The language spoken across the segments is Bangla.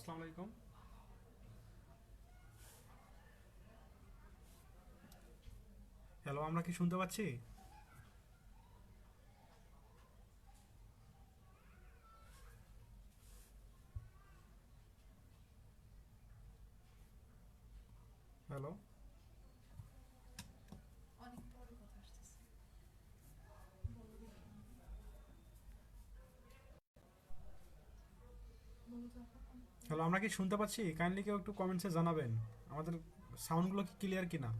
আসসালামু আলাইকুম। হ্যালো, আমরা কি শুনতে পাচ্ছি? হ্যালো। হ্যালো, আমরা কি শুনতে পাচ্ছি? কাইন্ডলি কেউ একটু কমেন্টসে জানাবেন আমাদের সাউন্ডগুলো কি ক্লিয়ার কিনা।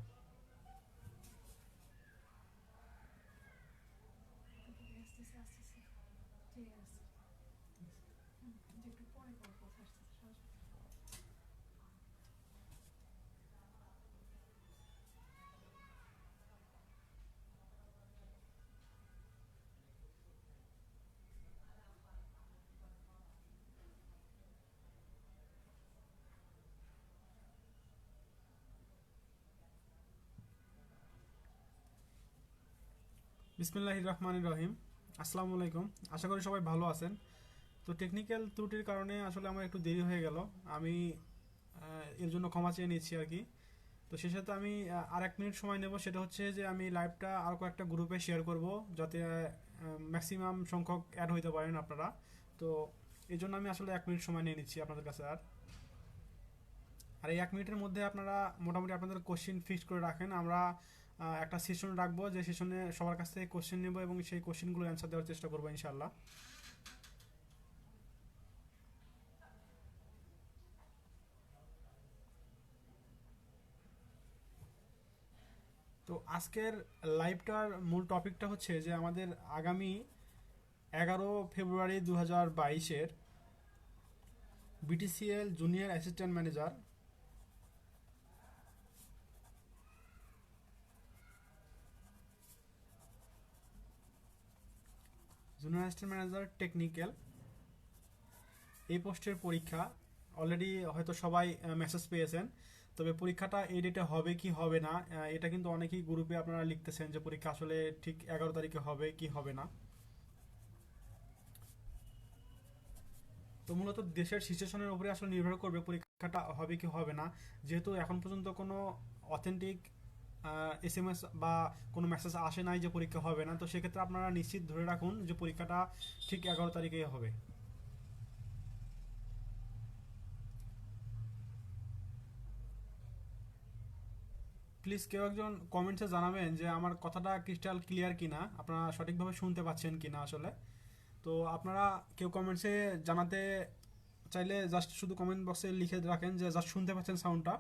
বিসমিল্লাহির রহমানির রহিম। আসসালামু আলাইকুম। আশা করি সবাই ভালো আছেন। তো টেকনিক্যাল ত্রুটির কারণে আসলে আমার একটু দেরি হয়ে গেল। আমি এর জন্য ক্ষমা চেয়ে নিচ্ছি আর কি। তো সে সাথে আমি আর 1 মিনিট সময় নেব, সেটা হচ্ছে যে আমি লাইভটা আর কয়েকটা গ্রুপে শেয়ার করব, যাতে ম্যাক্সিমাম সংখ্যক অ্যাড হইতে পারেন আপনারা। তো এই জন্য আমি আসলে 1 মিনিট সময় নিয়ে নিচ্ছি আপনাদের কাছে। আর এই 1 মিনিটের মধ্যে আপনারা মোটামুটি আপনাদের কোশ্চেন ফিক্স করে রাখেন। আমরা একটা সেশন রাখবো, যে সেশনে সবার কাছ থেকে কোশ্চেন নেব এবং সেই কোশ্চেনগুলো অ্যান্সার দেওয়ার চেষ্টা করবো ইনশাল্লাহ। তো আজকের লাইভটার মূল টপিকটা হচ্ছে যে আমাদের আগামী 11 ফেব্রুয়ারি 2022-এর BTCL junior assistant manager, technical, এই পোস্টের পরীক্ষা অলরেডি হয়তো সবাই মেসেজ পেয়েছেন। তবে পরীক্ষাটা এই ডেটে হবে কি হবে না, এটা কিন্তু অনেকেই গ্রুপে আপনারা লিখতেছেন যে পরীক্ষা আসলে ঠিক 11 তারিখে হবে কি হবে না। তো মূলত দেশের সিচুয়েশনের উপরে আসলে নির্ভর করবে পরীক্ষাটা হবে কি হবে না। যেহেতু এখন পর্যন্ত কোনো অথেন্টিক SMS বা কোনো মেসেজ আসে নাই যে পরীক্ষা হবে না, তো সেক্ষেত্রে আপনারা নিশ্চিত ধরে রাখুন যে পরীক্ষাটা ঠিক 11 তারিখেই হবে। প্লিজ কেউ একজন কমেন্টসে জানাবেন যে আমার কথাটা ক্রিস্টাল ক্লিয়ার কিনা, আপনারা সঠিকভাবে শুনতে পাচ্ছেন কিনা আসলে। তো আপনারা কেউ কমেন্টসে জানাতে চাইলে জাস্ট শুধু কমেন্ট বক্সে লিখে রাখেন যে জাস্ট শুনতে পাচ্ছেন সাউন্ডটা,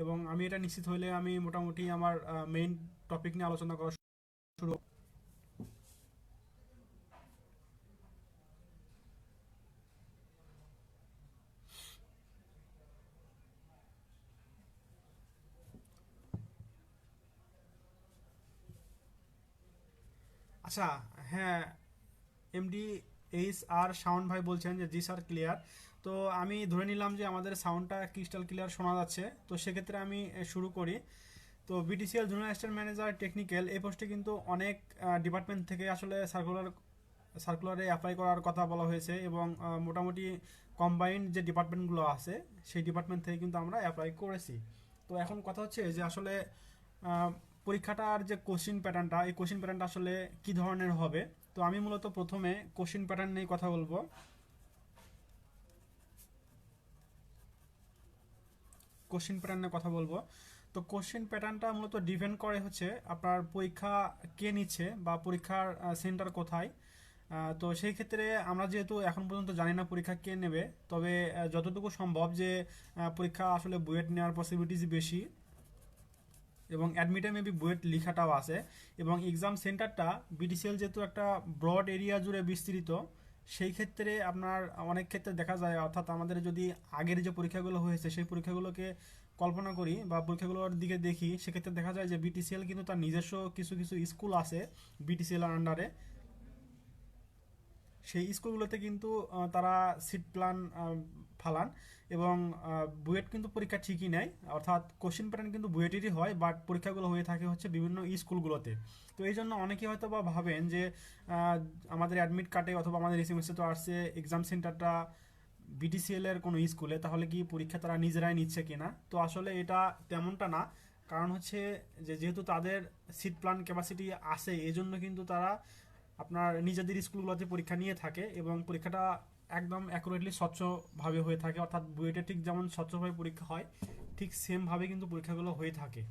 এবং আমি এটা নিশ্চিত হইলে আমি মোটামুটি আমার মেইন টপিক নিয়ে আলোচনা করা শুরু। আচ্ছা, হ্যাঁ, এমডি আর শাওন ভাই বলছেন যে জি স্যার ক্লিয়ার। তো আমি ধরে নিলাম যে আমাদের সাউন্ডটা ক্রিস্টাল ক্লিয়ার শোনা যাচ্ছে। তো সেক্ষেত্রে আমি শুরু করি। তো BTCL junior assistant manager technical, এই পোস্টে কিন্তু অনেক ডিপার্টমেন্ট থেকে আসলে সার্কুলারে অ্যাপ্লাই করার কথা বলা হয়েছে, এবং মোটামুটি কম্বাইন্ড যে ডিপার্টমেন্টগুলো আছে সেই ডিপার্টমেন্ট থেকে কিন্তু আমরা অ্যাপ্লাই করেছি। তো এখন কথা হচ্ছে যে আসলে আহ, পরীক্ষাটার যে কোশ্চিন প্যাটার্নটা, এই কোশ্চিন প্যাটার্নটা আসলে কি ধরনের হবে। তো আমি মূলত প্রথমে কোশ্চিন প্যাটার্ন নিয়ে কথা বলবো। কোশ্চিন প্যাটার্ন নিয়ে কথা বলবো। তো কোশ্চেন প্যাটার্নটা মূলত ডিপেন্ড করে হচ্ছে আপনার পরীক্ষা কে নিচ্ছে বা পরীক্ষার সেন্টার কোথায়। তো সেই ক্ষেত্রে আমরা যেহেতু এখন পর্যন্ত জানি না পরীক্ষা কে নেবে, তবে যতটুকু সম্ভব যে পরীক্ষা আসলে বুয়েট নেওয়ার পসিবিলিটিস বেশি, এবং অ্যাডমিটে মেবি বুয়েট লেখাটাও আছে। এবং এক্সাম সেন্টারটা বিটিসিএল যেহেতু একটা ব্রড এরিয়া জুড়ে বিস্তৃত, সেই ক্ষেত্রে আপনার অনেক ক্ষেত্রে দেখা যায়, অর্থাৎ আমাদের যদি আগের যে পরীক্ষাগুলো হয়েছে সেই পরীক্ষাগুলোকে কল্পনা করি বা পরীক্ষাগুলোর দিকে দেখি, সেক্ষেত্রে দেখা যায় যে বিটিসিএল কিন্তু তার নিজস্ব কিছু কিছু স্কুল আছে বিটিসিএল আন্ডারে। সেই স্কুলগুলোতে কিন্তু তারা সিট প্ল্যান ফালান, এবং বুয়েট কিন্তু পরীক্ষা ঠিকই নেয়, অর্থাৎ কোশ্চিন প্যাটার্ন কিন্তু বুয়েটেরই হয়, বাট পরীক্ষাগুলো হয়ে থাকে হচ্ছে বিভিন্ন স্কুলগুলোতে। তো এই জন্য অনেকেই হয়তো বা ভাবেন যে আমাদের অ্যাডমিট কার্ডে অথবা আমাদের এসএমএসে তো আসছে এক্সাম সেন্টারটা বিটিসিএল এর কোনো স্কুলে, তাহলে কি পরীক্ষা তারা নিজেরাই নিচ্ছে কিনা। তো আসলে এটা তেমনটা না, কারণ হচ্ছে যে যেহেতু তাদের সিট প্ল্যান ক্যাপাসিটি আছে, এই জন্য কিন্তু তারা আপনার নিজেদের স্কুলগুলোতে পরীক্ষা নিয়ে থাকে এবং পরীক্ষাটা একদম অ্যাকুরেটলি স্বচ্ছভাবে হয়ে থাকে, অর্থাৎ বুয়েটে ঠিক যেমন স্বচ্ছভাবে পরীক্ষা হয় ঠিক সেমভাবে কিন্তু পরীক্ষাগুলো হয়ে থাকে।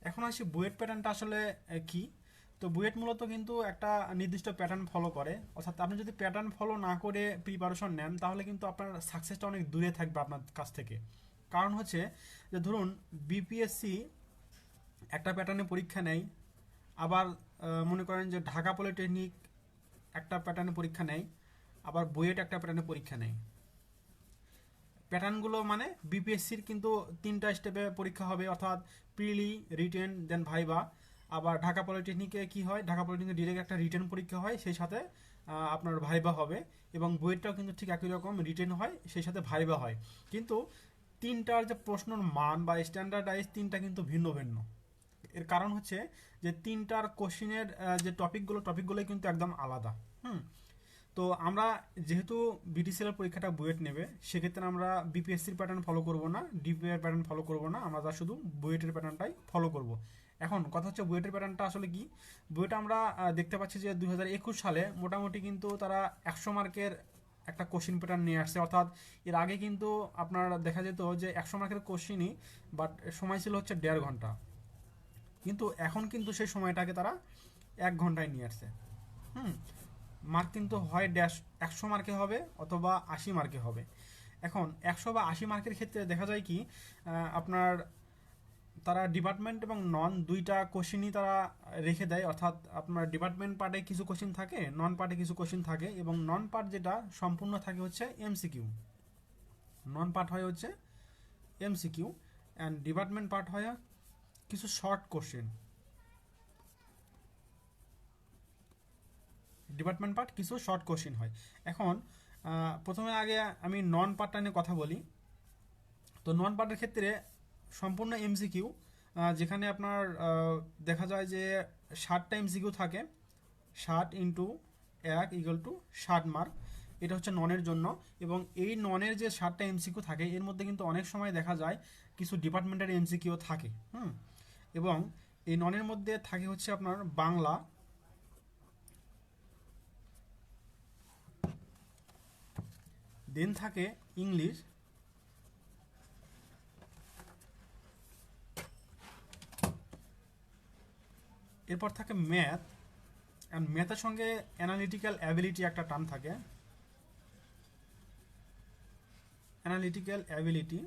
এখন আসি বুয়েট প্যাটার্নটা আসলে কি। তো বুয়েট মূলত কিন্তু একটা নির্দিষ্ট প্যাটার্ন ফলো করে, অর্থাৎ আপনি যদি প্যাটার্ন ফলো না করে প্রিপারেশন নেন তাহলে কিন্তু আপনার সাকসেসটা অনেক দূরে থাকবে আপনার কাছ থেকে। কারণ হচ্ছে যে ধরুন বিপিএসসি একটা প্যাটার্নে পরীক্ষা নেয়, আবার মনে করেন যে ঢাকা পলিটেকনিক একটা প্যাটার্নে পরীক্ষা নেয়, আবার বুয়েট একটা প্যাটার্নে পরীক্ষা নেয়। প্যাটার্নগুলো মানে বিপিএসসির কিন্তু তিনটা স্টেপে পরীক্ষা হবে, অর্থাৎ প্রিলি, রিটেন, দেন ভাইবা। আবার ঢাকা পলিটেকনিকে কি হয়, ঢাকা পলিটেকনিকে ডিরেক্ট একটা রিটেন পরীক্ষা হয়, সেই সাথে আপনার ভাইবা হবে। এবং বুয়েটটাও কিন্তু ঠিক একই রকম, রিটেন হয় সেই সাথে ভাইবা হয়। কিন্তু তিনটার যে প্রশ্নর মান বা স্ট্যান্ডার্ডাইজ তিনটা কিন্তু ভিন্ন ভিন্ন। এর কারণ হচ্ছে যে তিনটার কোশ্চিনের যে টপিকগুলোই কিন্তু একদম আলাদা। হুম। তো আমরা যেহেতু বিটিসিএল এর পরীক্ষাটা বুয়েট নেবে, সেক্ষেত্রে আমরা বিপিএসসির প্যাটার্ন ফলো করব না, ডিপিআর প্যাটার্ন ফলো করব না, আমরা শুধু বুয়েটের প্যাটার্নটাই ফলো করব। এখন কথা হচ্ছে বুয়েটের প্যাটার্নটা আসলে কি। বুয়েট আমরা দেখতে পাচ্ছি যে 2021 সালে মোটামুটি কিন্তু তারা 100 মার্কের একটা কোশ্চিন প্যাটার্ন নিয়ে আসছে, অর্থাৎ এর আগে কিন্তু আপনার দেখা যেত যে 100 মার্কের কোশ্চিনই, বাট সময় ছিল হচ্ছে 1.5 ঘন্টা, কিন্তু এখন কিন্তু সেই সময়টাকে তারা 1 ঘন্টায় নিয়ে আসছে। হুম। মার্ক কিন্তু হয় 100 মার্কে হবে অথবা 80 মার্কে হবে। এখন 100 বা 80 মার্কের ক্ষেত্রে দেখা যায় কি আপনার তারা ডিপার্টমেন্ট এবং নন দুইটা কোশ্চেনই তারা রেখে দেয়, অর্থাৎ আপনার ডিপার্টমেন্ট পার্টে কিছু কোশ্চেন থাকে, নন পার্টে কিছু কোশ্চেন থাকে, এবং নন পার্ট যেটা সম্পূর্ণ থাকে হচ্ছে এমসিকিউ। নন পার্ট হয় হচ্ছে এমসিকিউ, অ্যান্ড ডিপার্টমেন্ট পার্ট হয় কিছু শর্ট কোশ্চেন। ডিপার্টমেন্ট পার্ট কিছু শর্ট কোশ্চেন হয়। এখন প্রথমে আগে আমি নন পার্টটা নিয়ে কথা বলি। তো নন পার্টের ক্ষেত্রে সম্পূর্ণ এমসিকিউ, যেখানে আপনার দেখা যায় যে 60টা এমসিকিউ থাকে, 60 × 1 = 60 মার্ক। এটা হচ্ছে ননের জন্য। এবং এই ননের যে 60টা এমসিকিউ থাকে এর মধ্যে কিন্তু অনেক সময় দেখা যায় কিছু ডিপার্টমেন্টের এমসিকিউ থাকে। হুম। এবং এই ননের মধ্যে থাকে হচ্ছে আপনার বাংলা, দেন থাকে ইংলিশ, এরপর থাকে ম্যাথ, অ্যান্ড ম্যাথের সঙ্গে অ্যানালিটিক্যাল অ্যাবিলিটি একটা টার্ম থাকে, অ্যানালিটিক্যাল অ্যাবিলিটি।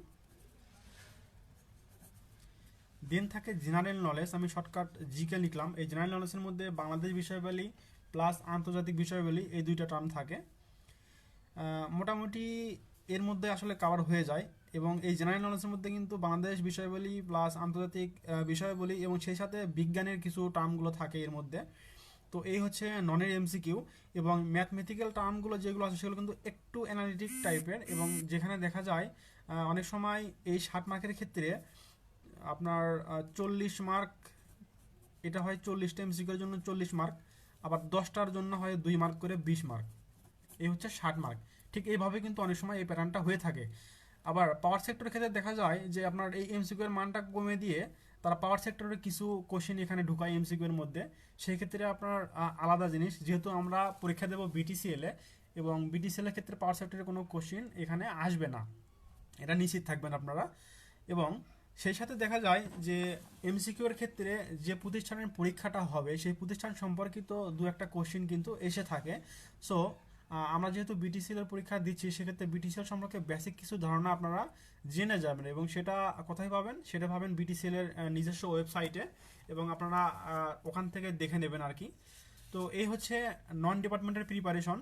দেন থাকে জেনারেল নলেজ, আমি শর্টকাট জিকে লিখলাম। এই জেনারেল নলেজের মধ্যে বাংলাদেশ বিষয়াবলী প্লাস আন্তর্জাতিক বিষয়াবলী, এই দুইটা টার্ম থাকে। মোটামুটি এর মধ্যে আসলে কভার হয়ে যায়। এবং এই জেনারেল নলেজের মধ্যে কিন্তু বাংলাদেশ বিষয়াবলী প্লাস আন্তর্জাতিক বিষয়াবলী এবং সেই সাথে বিজ্ঞানের কিছু টার্মগুলো থাকে এর মধ্যে। তো এই হচ্ছে ননের এমসিকিউ। এবং ম্যাথমেটিক্যাল টার্মগুলো যেগুলো আছে সেগুলো কিন্তু একটু অ্যানালিটিক টাইপের, এবং যেখানে দেখা যায় অনেক সময় এই 60 মার্কের ক্ষেত্রে আপনার 40 মার্ক, এটা হয় 40টা এমসিকিউর জন্য 40 মার্ক, আবার 10টার জন্য হয় 2 মার্ক করে 20 মার্ক। এই হচ্ছে 60 মার্ক। ঠিক এইভাবে কিন্তু অনেক সময় এই প্যাটার্নটা হয়ে থাকে। আবার পাওয়ার সেক্টরের ক্ষেত্রে দেখা যায় যে আপনার এই এমসিকিউ এর মানটা কমে দিয়ে তারা পাওয়ার সেক্টরের কিছু কোশ্চেন এখানে ঢুকায় এমসিকিউ এর মধ্যে। সেই ক্ষেত্রে আপনার আলাদা জিনিস, যেহেতু আমরা পরীক্ষা দেব বিটিসিএল এ, এবং বিটিসিএল এর ক্ষেত্রে পাওয়ার সেক্টরের কোনো কোশ্চেন এখানে আসবে না, এটা নিশ্চিত থাকবেন আপনারা। এবং সেই সাথে দেখা যায় যে এমসিকিউ এর ক্ষেত্রে যে প্রতিষ্ঠানের পরীক্ষাটা হবে সেই প্রতিষ্ঠান সম্পর্কিত দু একটা কোশ্চেন কিন্তু এসে থাকে। সো আমরা যেহেতু বিটিসিএল এর পরীক্ষা দিচ্ছি, সেক্ষেত্রে বিটিসিএল সম্পর্কে বেসিক কিছু ধারণা আপনারা জেনে যাবেন, এবং সেটা কোথায় পাবেন, সেটা পাবেন বিটিসিএল এর নিজস্ব ওয়েবসাইটে, এবং আপনারা ওখান থেকে দেখে নেবেন আর কি। তো এই হচ্ছে নন ডিপার্টমেন্টের প্রিপারেশন,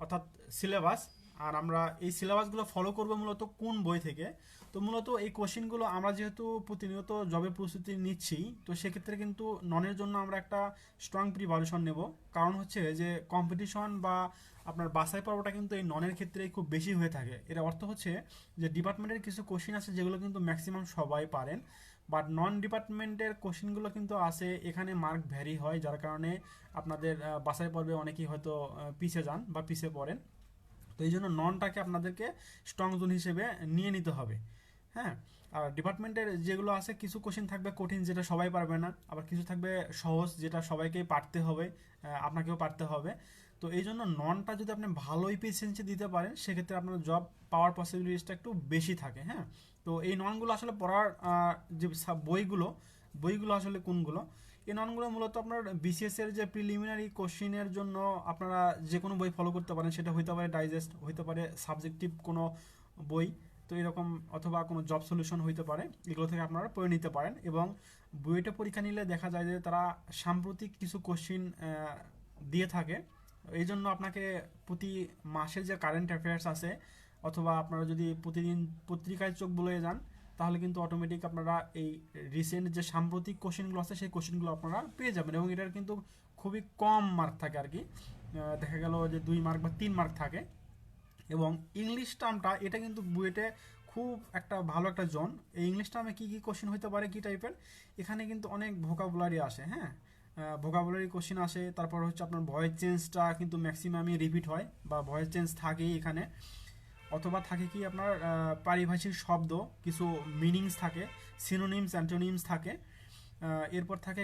অর্থাৎ সিলেবাস। আর আমরা এই সিলেবাসগুলো ফলো করবো মূলত কোন বই থেকে। তো মূলত এই কোশ্চেনগুলো আমরা যেহেতু প্রতিনিয়ত জবের প্রস্তুতি নিচ্ছি, তো সেক্ষেত্রে কিন্তু ননের জন্য আমরা একটা স্ট্রং প্রিপারেশন নেব। কারণ হচ্ছে যে কম্পিটিশন বা আপনার বাছাই পর্বটা কিন্তু এই ননের ক্ষেত্রে খুব বেশি হয়ে থাকে। এর অর্থ হচ্ছে যে ডিপার্টমেন্টের কিছু কোশ্চেন আছে যেগুলো কিন্তু ম্যাক্সিমাম সবাই পারেন, বাট নন ডিপার্টমেন্টের কোশ্চেনগুলো কিন্তু আসে, এখানে মার্ক ভ্যারি হয়, যার কারণে আপনাদের বাছাই পর্বে অনেকেই হয়তো পিছিয়ে যান বা পিছিয়ে পড়েন। তো এই জন্য ননটাকে আপনাদেরকে স্ট্রং জোন হিসেবে নিয়ে নিতে হবে। হ্যাঁ, আর ডিপার্টমেন্টের যেগুলো আছে কিছু কোশ্চেন থাকবে কঠিন, যেটা সবাই পারবে না, আবার কিছু থাকবে সহজ, যেটা সবাইকেই পারতে হবে, আপনাকেও পারতে হবে। তো এই জন্য ননটা যদি আপনি ভালো এফিসিয়েন্সি দিতে পারেন, সেক্ষেত্রে আপনার জব পাওয়ার পসিবিলিটিসটা একটু বেশি থাকে। হ্যাঁ, তো এই ননগুলো আসলে পড়ার যে বইগুলো বইগুলো আসলে কোনগুলো, এই ননগুলো মূলত আপনার বিসিএস এর যে প্রিলিমিনারি কোশ্চিনের জন্য আপনারা যে কোনো বই ফলো করতে পারেন, সেটা হইতে পারে ডাইজেস্ট, হইতে পারে সাবজেক্টিভ কোনো বই, তো এরকম, অথবা কোনো জব সলিউশন হইতে পারে, এগুলো থেকে আপনারা পড়ে নিতে পারেন। এবং বুয়েটে পরীক্ষা নিলে দেখা যায় যে তারা সাম্প্রতিক কিছু কোশ্চিন দিয়ে থাকে। এই জন্য আপনাকে প্রতি মাসের যে কারেন্ট অ্যাফেয়ার্স আছে, অথবা আপনারা যদি প্রতিদিন পত্রিকায় চোখ বুলিয়ে যান, তাহলে কিন্তু অটোমেটিক আপনারা এই রিসেন্ট যে সাম্প্রতিক কোশ্চেনগুলো আছে সেই কোশ্চেনগুলো আপনারা পেয়ে যাবেন। এবং এটার কিন্তু খুবই কম মার্ক থাকে আর কি, দেখা গেল যে 2 মার্ক বা 3 মার্ক থাকে। এবং ইংলিশ টার্মটা এটা কিন্তু বুয়েটে খুব একটা ভালো একটা জোন। এই ইংলিশ টার্মে কী কী কোশ্চেন হতে পারে, কী টাইপের, এখানে কিন্তু অনেক ভোকাবুলারি আসে। হ্যাঁ, ভোকাবুলারি কোশ্চেন আসে, তারপর হচ্ছে আপনার ভয়েস চেঞ্জটা কিন্তু ম্যাক্সিমামই রিপিট হয় বা ভয়েস চেঞ্জ থাকেই এখানে, অথবা থাকে কি আপনার পারিভাষিক শব্দ, কিছু মিনিংস থাকে, সিনোনিমস অ্যান্টোনিমস থাকে, এরপর থাকে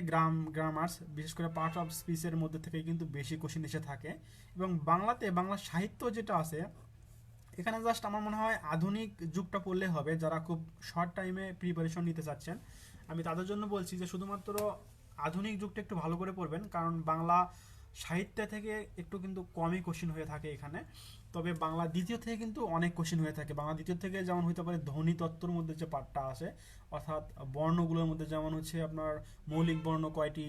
গ্রামার্স, বিশেষ করে পার্ট অফ স্পিচের মধ্যে থেকে কিন্তু বেশি কোশ্চেন এসে থাকে। এবং বাংলা সাহিত্য যেটা আছে, এখানে জাস্ট আমার মনে হয় আধুনিক যুগটা পড়লে হবে, যারা খুব শর্ট টাইমে প্রিপারেশন নিতে চাচ্ছেন। আমি তাদের জন্য বলছি যে শুধুমাত্র আধুনিক যুগটা একটু ভালো করে পড়বেন, কারণ বাংলা সাহিত্য থেকে একটু কিন্তু কমই কোশ্চেন হয়ে থাকে এখানে। তবে বাংলা দ্বিতীয় থেকে কিন্তু অনেক কোশ্চেন হয়ে থাকে। বাংলা দ্বিতীয় থেকে যেমন হতে পারে ধ্বনি তত্ত্বর মধ্যে যে পার্টটা আছে, অর্থাৎ বর্ণগুলোর মধ্যে যেমন হচ্ছে আপনার মৌলিক বর্ণ কয়টি,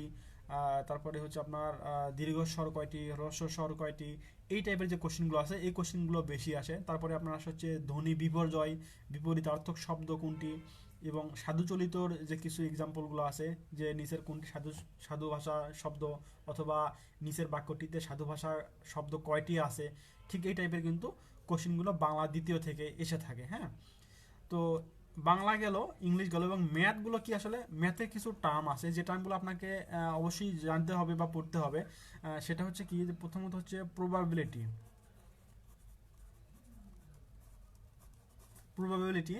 তারপরে হচ্ছে আপনার দীর্ঘস্বর কয়টি, হ্রস্বস্বর কয়টি, এই টাইপের যে কোশ্চেনগুলো আছে এই কোশ্চেনগুলো বেশি আসে। তারপরে আপনার আসে হচ্ছে ধ্বনি বিপর্যয়, বিপরীতার্থক শব্দ কোনটি, এবং সাধুচলিতর যে কিছু এক্সাম্পলগুলো আছে, যে নিচের কোনটি সাধু ভাষা শব্দ, অথবা নিচের বাক্যটিতে সাধু ভাষা শব্দ কয়টি আছে, ঠিক এই টাইপের কিন্তু কোশ্চেনগুলো বাংলা দ্বিতীয় থেকে এসে থাকে। হ্যাঁ, তো বাংলা গেল, ইংলিশ গেল, এবং ম্যাথগুলো কি আসলে ম্যাথে কিছু টার্ম আছে যে টার্মগুলো আপনাকে অবশ্যই জানতে হবে বা পড়তে হবে। সেটা হচ্ছে কি, যে প্রথমত হচ্ছে প্রবাবিলিটি। প্রবাবিলিটি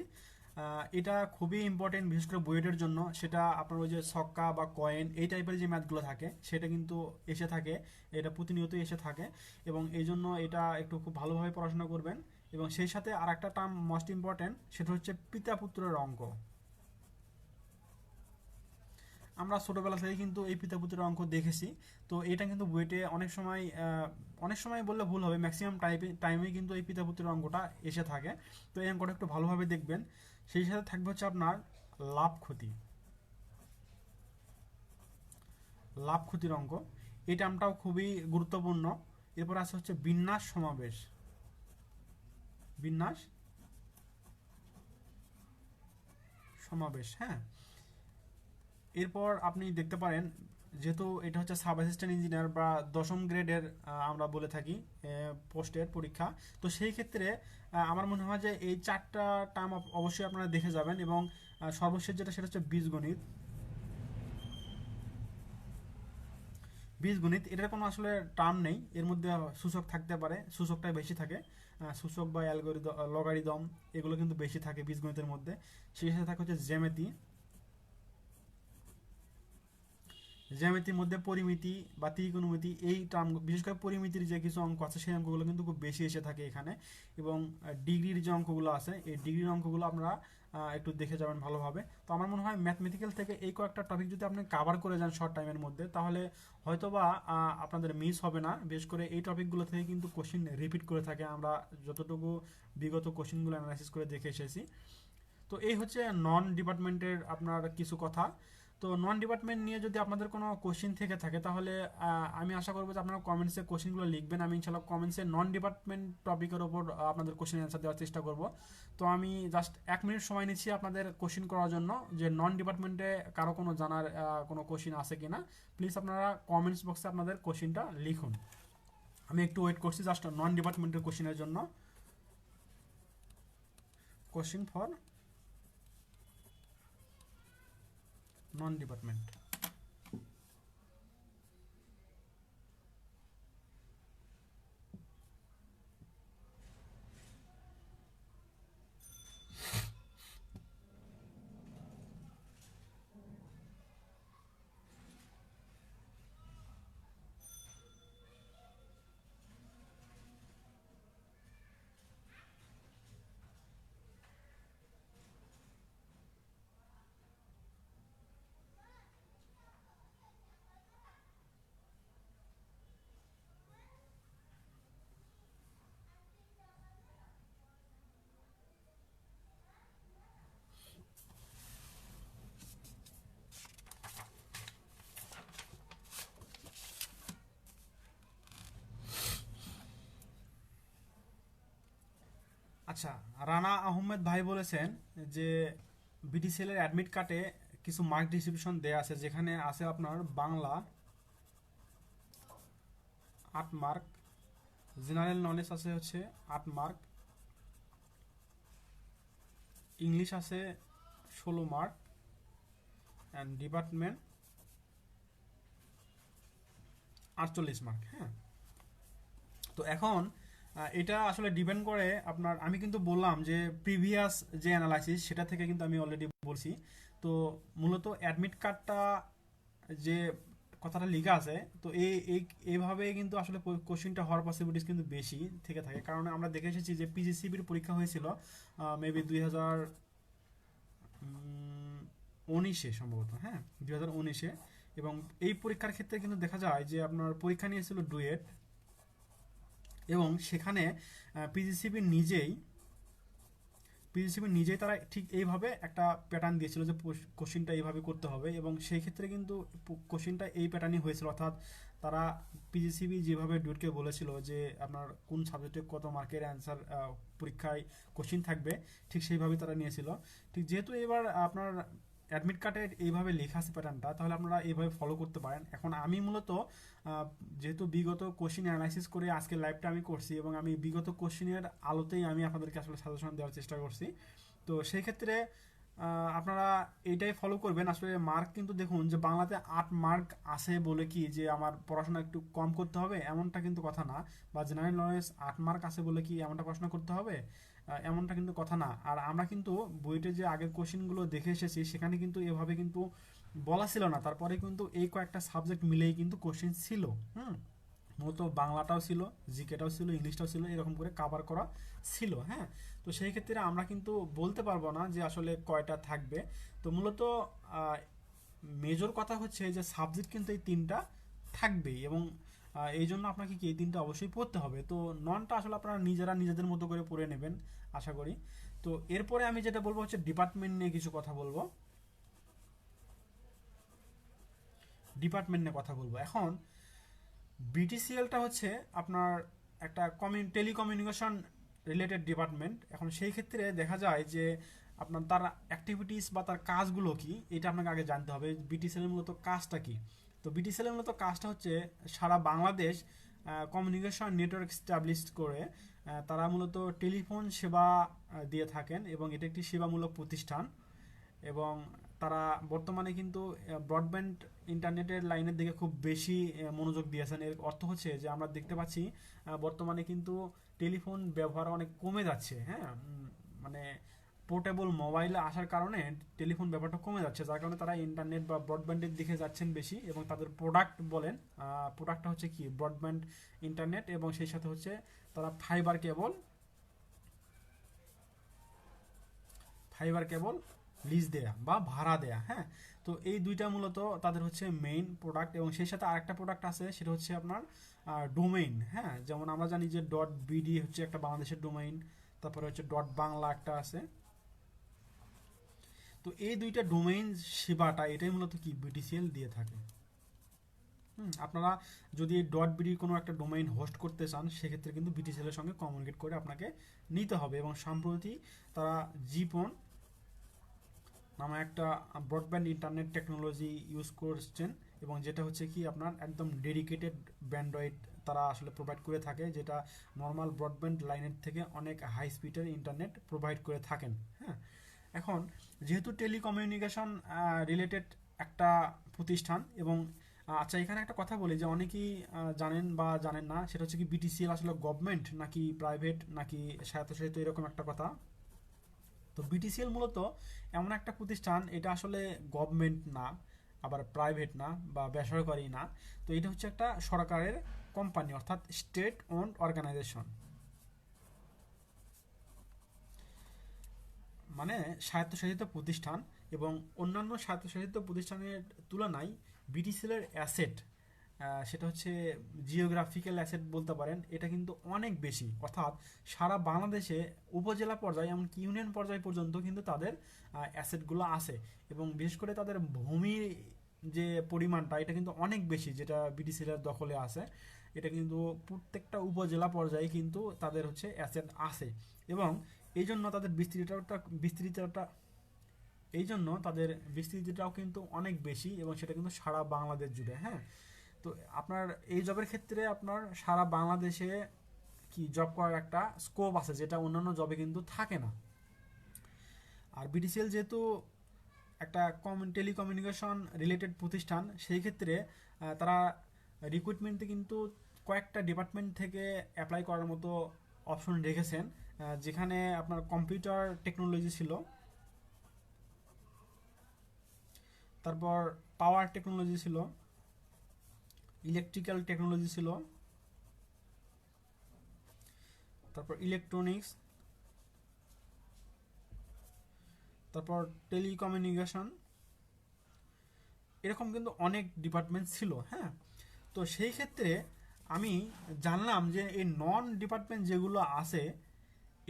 এটা খুবই ইম্পর্টেন্ট, বিশেষ করে বুয়েটের জন্য। সেটা আপনার ওই যে ছক্কা বা কয়েন, এই টাইপের যে ম্যাথগুলো থাকে সেটা কিন্তু এসে থাকে, এটা প্রতিনিয়তই এসে থাকে। এবং এই জন্য এটা একটু খুব ভালোভাবে পড়াশোনা করবেন। এবং সেই সাথে আর একটা টার্ম মোস্ট ইম্পর্টেন্ট, সেটা হচ্ছে পিতা পুত্রের অঙ্ক। আমরা ছোটবেলা থেকে কিন্তু এই পিতা পুত্রের অঙ্ক দেখেছি। তো এটা কিন্তু বুয়েটে অনেক সময় বললে ভুল হবে, ম্যাক্সিমাম টাইমে কিন্তু এই পিতা পুত্রের অঙ্কটা এসে থাকে। তো এই অঙ্কটা একটু ভালোভাবে দেখবেন। সেই সাথে থাকবে হচ্ছে আপনার লাভ ক্ষতি, লাভ ক্ষতির অঙ্ক, এই টার্মটাও খুবই গুরুত্বপূর্ণ। এরপর আছে হচ্ছে বিন্যাস সমাবেশ, বিন্যাস সমাবেশ। হ্যাঁ, এরপর আপনি দেখতে পারেন, যেহেতু এটা হচ্ছে সাব অ্যাসিস্ট্যান্ট ইঞ্জিনিয়ার বা 10ম গ্রেডের আমরা বলে থাকি পোস্টের পরীক্ষা, তো সেই ক্ষেত্রে আমার মনে হয় যে এই 4টা টার্ম অবশ্যই আপনারা দেখে যাবেন। এবং সর্বশেষ যেটা, সেটা হচ্ছে বীজগণিত। বীজগণিত এটার কোনো আসলে টার্ম নেই, এর মধ্যে সূচক থাকতে পারে, সূচকটাই বেশি থাকে, সূচক বা অ্যালগরিদম, লগারিদম, এগুলো কিন্তু বেশি থাকে বীজগণিতের মধ্যে। সেই সাথে থাকে হচ্ছে জ্যামিতি, জ্যামিতির মধ্যে পরিমিতি বা ত্রিকোণমিতি, এই টার্ম, বিশেষ করে পরিমিতির যে কিছু অঙ্ক আছে সেই অঙ্কগুলো কিন্তু খুব বেশি এসে থাকে এখানে। এবং ডিগ্রির যে অঙ্কগুলো আছে, এই ডিগ্রির অঙ্কগুলো আপনারা একটু দেখে যাবেন ভালোভাবে। তো আমার মনে হয় ম্যাথমেটিক্যাল থেকে এই কয়েকটা টপিক যদি আপনি কাভার করে যান শর্ট টাইমের মধ্যে, তাহলে হয়তোবা আপনাদের মিস হবে না। বিশেষ করে এই টপিকগুলো থেকে কিন্তু কোশ্চিন রিপিট করে থাকে, আমরা যতটুকু বিগত কোশ্চিনগুলো অ্যানালাইসিস করে দেখে এসেছি। তো এই হচ্ছে নন ডিপার্টমেন্টের আপনার কিছু কথা। তো নন ডিপার্টমেন্ট নিয়ে যদি আপনাদের কোনো কোশ্চিন থেকে থাকে, তাহলে আমি আশা করবো যে আপনারা কমেন্টসে কোশ্চিনগুলো লিখবেন। আমি ইনশাল্লাহ কমেন্টসে নন ডিপার্টমেন্ট টপিকের ওপর আপনাদের কোশ্চিন অ্যান্সার দেওয়ার চেষ্টা করব। তো আমি জাস্ট 1 মিনিট সময় নিচ্ছি আপনাদের কোশ্চিন করার জন্য, যে নন ডিপার্টমেন্টে কারো কোনো জানার কোনো কোশ্চিন আছে কিনা। প্লিজ আপনারা কমেন্টস বক্সে আপনাদের কোশ্চিনটা লিখুন। আমি একটু ওয়েট করছি জাস্ট নন ডিপার্টমেন্টের কোশ্চিনের জন্য। Question for non department. আচ্ছা, রানা আহমেদ ভাই বলেছেন যে বিটিসিএল এর অ্যাডমিট কার্ডে কিছু মার্ক ডিস্ট্রিবিউশন দেয়া আছে, যেখানে আছে আপনার বাংলা 8 মার্ক, জেনারেল নলেজ আছে হচ্ছে 8 মার্ক, ইংলিশ আছে 16 মার্ক, অ্যান্ড ডিপার্টমেন্ট 48 মার্ক। হ্যাঁ, তো এখন এটা আসলে ডিপেন্ড করে আপনার, আমি কিন্তু বললাম যে প্রিভিয়াস যে অ্যানালাইসিস সেটা থেকে কিন্তু আমি অলরেডি বলছি। তো মূলত অ্যাডমিট কার্ডটা যে কথাটা লেখা আছে, তো এইভাবে কিন্তু আসলে কোশ্চিনটা হওয়ার পসিবিলিটিস কিন্তু বেশি থেকে থাকে, কারণ আমরা দেখে এসেছি যে পিজিসিবির পরীক্ষা হয়েছিল মেবি 2019-এ সম্ভবত, হ্যাঁ 2019-এ, এবং এই পরীক্ষার ক্ষেত্রে কিন্তু দেখা যায় যে আপনার পরীক্ষা নিয়েছিল ডুয়েট, এবং সেখানে পিজিসিবি নিজেই তারা ঠিক এইভাবে একটা প্যাটার্ন দিয়েছিল যে কোশ্চিনটা এইভাবে করতে হবে, এবং সেই ক্ষেত্রে কিন্তু কোশ্চিনটা এই প্যাটার্নই হয়েছিল। অর্থাৎ তারা পিজিসিবি যেভাবে ডুয়েটকে বলেছিল যে আপনার কোন সাবজেক্টে কত মার্কের অ্যান্সার পরীক্ষায় কোশ্চিন থাকবে, ঠিক সেইভাবেই তারা নিয়েছিল। ঠিক যেহেতু এবার আপনার অ্যাডমিট কার্ডে এইভাবে লেখা আছে প্যাটার্নটা, তাহলে আপনারা এইভাবে ফলো করতে পারেন। এখন আমি মূলত যেহেতু বিগত কোশ্চিন অ্যানালাইসিস করে আজকে লাইভটা আমি করছি, এবং আমি বিগত কোশ্চিনের আলোতেই আমি আপনাদেরকে আসলে সাজেশন দেওয়ার চেষ্টা করছি। তো সেই ক্ষেত্রে আপনারা এইটাই ফলো করবেন। আসলে মার্ক কিন্তু দেখুন যে বাংলাতে 8 মার্ক আছে বলে কি যে আমার পড়াশোনা একটু কম করতে হবে এমনটা কিন্তু কথা না, বা জেনারেল নলেজ 8 মার্ক আছে বলে কি এমনটা পড়াশোনা করতে হবে এমনটা কিন্তু কথা না। আর আমরা কিন্তু বইতে যে আগের কোশ্চিনগুলো দেখে এসেছি সেখানে কিন্তু এভাবে কিন্তু বলা ছিল না, তারপরে কিন্তু এই কয়েকটা সাবজেক্ট মিলেই কিন্তু কোশ্চিন ছিল। হুম, মূলত বাংলাটাও ছিল, জিকেটাও ছিল, ইংলিশটাও ছিল, এরকম করে কাভার করা ছিল। হ্যাঁ, তো সেই ক্ষেত্রে আমরা কিন্তু বলতে পারবো না যে আসলে কয়টা থাকবে। তো মূলত মেজর কথা হচ্ছে যে সাবজেক্ট কিন্তু এই 3টা থাকবেই, এবং এই জন্য আপনাকে কি এই 3টা অবশ্যই পড়তে হবে। তো ননটা আসলে আপনারা নিজেরা নিজেদের মতো করে পড়ে নেবেন আশা করি। তো এরপরে আমি যেটা বলবো হচ্ছে ডিপার্টমেন্ট নিয়ে কিছু কথা বলবো। এখন বিটিসিএলটা হচ্ছে আপনার একটা টেলিকমিউনিকেশন রিলেটেড ডিপার্টমেন্ট। এখন সেই ক্ষেত্রে দেখা যায় যে আপনার তার অ্যাক্টিভিটিস বা তার কাজগুলো কি, এটা আপনাকে আগে জানতে হবে বিটিসিএল এর মূলত কাজটা কি। তো বিটিসিএল এর মূলত কাজটা হচ্ছে সারা বাংলাদেশ কমিউনিকেশন নেটওয়ার্ক স্টাবলিশ করে তারা মূলত টেলিফোন সেবা দিয়ে থাকেন, এবং এটা একটি সেবামূলক প্রতিষ্ঠান। এবং তারা বর্তমানে কিন্তু ব্রডব্যান্ড ইন্টারনেটের লাইনের দিকে খুব বেশি মনোযোগ দিয়েছেন। এর অর্থ হচ্ছে যে আমরা দেখতে পাচ্ছি বর্তমানে কিন্তু টেলিফোন ব্যবহার অনেক কমে যাচ্ছে। হ্যাঁ, মানে পোর্টেবল মোবাইল আসার কারণে টেলিফোন ব্যবহারটা কমে যাচ্ছে, যার কারণে তারা ইন্টারনেট বা ব্রডব্যান্ডের দিকে যাচ্ছেন বেশি। এবং তাদের প্রোডাক্টটা হচ্ছে কি ব্রডব্যান্ড ইন্টারনেট, এবং সেই সাথে হচ্ছে তারা ফাইবার কেবল লিজ দেয়া বা ভাড়া দেয়া। হ্যাঁ, তো এই দুইটা মূলত তাদের হচ্ছে মেইন প্রোডাক্ট, এবং সেই সাথে আরেকটা প্রোডাক্ট আছে সেটা হচ্ছে আপনার ডোমেইন। হ্যাঁ, যেমন আমরা জানি যে .bd হচ্ছে একটা বাংলাদেশের ডোমেইন, তারপরে হচ্ছে .বাংলা একটা আছে। তো এই দুইটা ডোমেইন সেবাটা এটাই মূলত কি বিটিসিএল দিয়ে থাকে। আপনারা যদি .bd কোনো একটা ডোমেইন হোস্ট করতে চান সেক্ষেত্রে কিন্তু বিটিসিএল এর সঙ্গে কমিউনিকেট করে আপনাকে নিতে হবে। এবং সম্প্রতি তারা জিপন নামে একটা ব্রডব্যান্ড ইন্টারনেট টেকনোলজি ইউজ করছেন, এবং যেটা হচ্ছে কি আপনার একদম ডেডিকেটেড ব্যান্ডউইথ তারা আসলে প্রোভাইড করে থাকে, যেটা নর্মাল ব্রডব্যান্ড লাইনের থেকে অনেক হাই স্পিডের ইন্টারনেট প্রোভাইড করে থাকেন। হ্যাঁ, এখন যেহেতু টেলিকমিউনিকেশন রিলেটেড একটা প্রতিষ্ঠান। এবং আচ্ছা, এখানে একটা কথা বলি যে অনেকেই জানেন বা জানেন না, সেটা হচ্ছে কি বিটিসিএল আসলে গভর্নমেন্ট নাকি প্রাইভেট নাকি স্বায়ত্তশাসিত, এরকম একটা কথা। তো বিটিসিএল মূলত এমন একটা প্রতিষ্ঠান, এটা আসলে গভর্নমেন্ট না, আবার প্রাইভেট না বা বেসরকারি না। তো এটা হচ্ছে একটা সরকারের কোম্পানি, অর্থাৎ স্টেট ওন্ড অর্গানাইজেশন, মানে স্বায়ত্তশাসিত প্রতিষ্ঠান। এবং অন্যান্য স্বায়ত্তশাসিত প্রতিষ্ঠানের তুলনায় বিটিসিএল এর অ্যাসেট, সেটা হচ্ছে জিওগ্রাফিক্যাল অ্যাসেট বলতে পারেন, এটা কিন্তু অনেক বেশি। অর্থাৎ সারা বাংলাদেশে উপজেলা পর্যায়ে এমনকি ইউনিয়ন পর্যায় পর্যন্ত কিন্তু তাদের অ্যাসেটগুলো আছে। এবং বিশেষ করে তাদের ভূমির যে পরিমাণটা, এটা কিন্তু অনেক বেশি, যেটা বিটিসিএল এর দখলে আছে। এটা কিন্তু প্রত্যেকটা উপজেলা পর্যায়ে কিন্তু তাদের হচ্ছে অ্যাসেট আছে। এবং এই জন্য তাদের বিস্তৃতটা এই জন্য তাদের বিস্তৃতিটাও কিন্তু অনেক বেশি, এবং সেটা কিন্তু সারা বাংলাদেশ জুড়ে। হ্যাঁ, তো আপনার এই জবের ক্ষেত্রে আপনার সারা বাংলাদেশে কি জব করার একটা স্কোপ আছে, যেটা অন্যান্য জবে কিন্তু থাকে না। আর বিটিসিএল যেহেতু একটা টেলিকমিউনিকেশন রিলেটেড প্রতিষ্ঠান, সেই ক্ষেত্রে তারা রিক্রুটমেন্টে কিন্তু কয়েকটা ডিপার্টমেন্ট থেকে অ্যাপ্লাই করার মতো অপশন রেখেছেন, যেখানে আপনার কম্পিউটার টেকনোলজি ছিল, তারপর পাওয়ার টেকনোলজি ছিল, ইলেকট্রিক্যাল টেকনোলজি ছিল, তারপর ইলেকট্রনিক্স, তারপর টেলিকমিউনিকেশন, এরকম কিন্তু অনেক ডিপার্টমেন্ট ছিল। হ্যাঁ, তো সেই ক্ষেত্রে আমি জানলাম যে এই নন ডিপার্টমেন্ট যেগুলো আছে,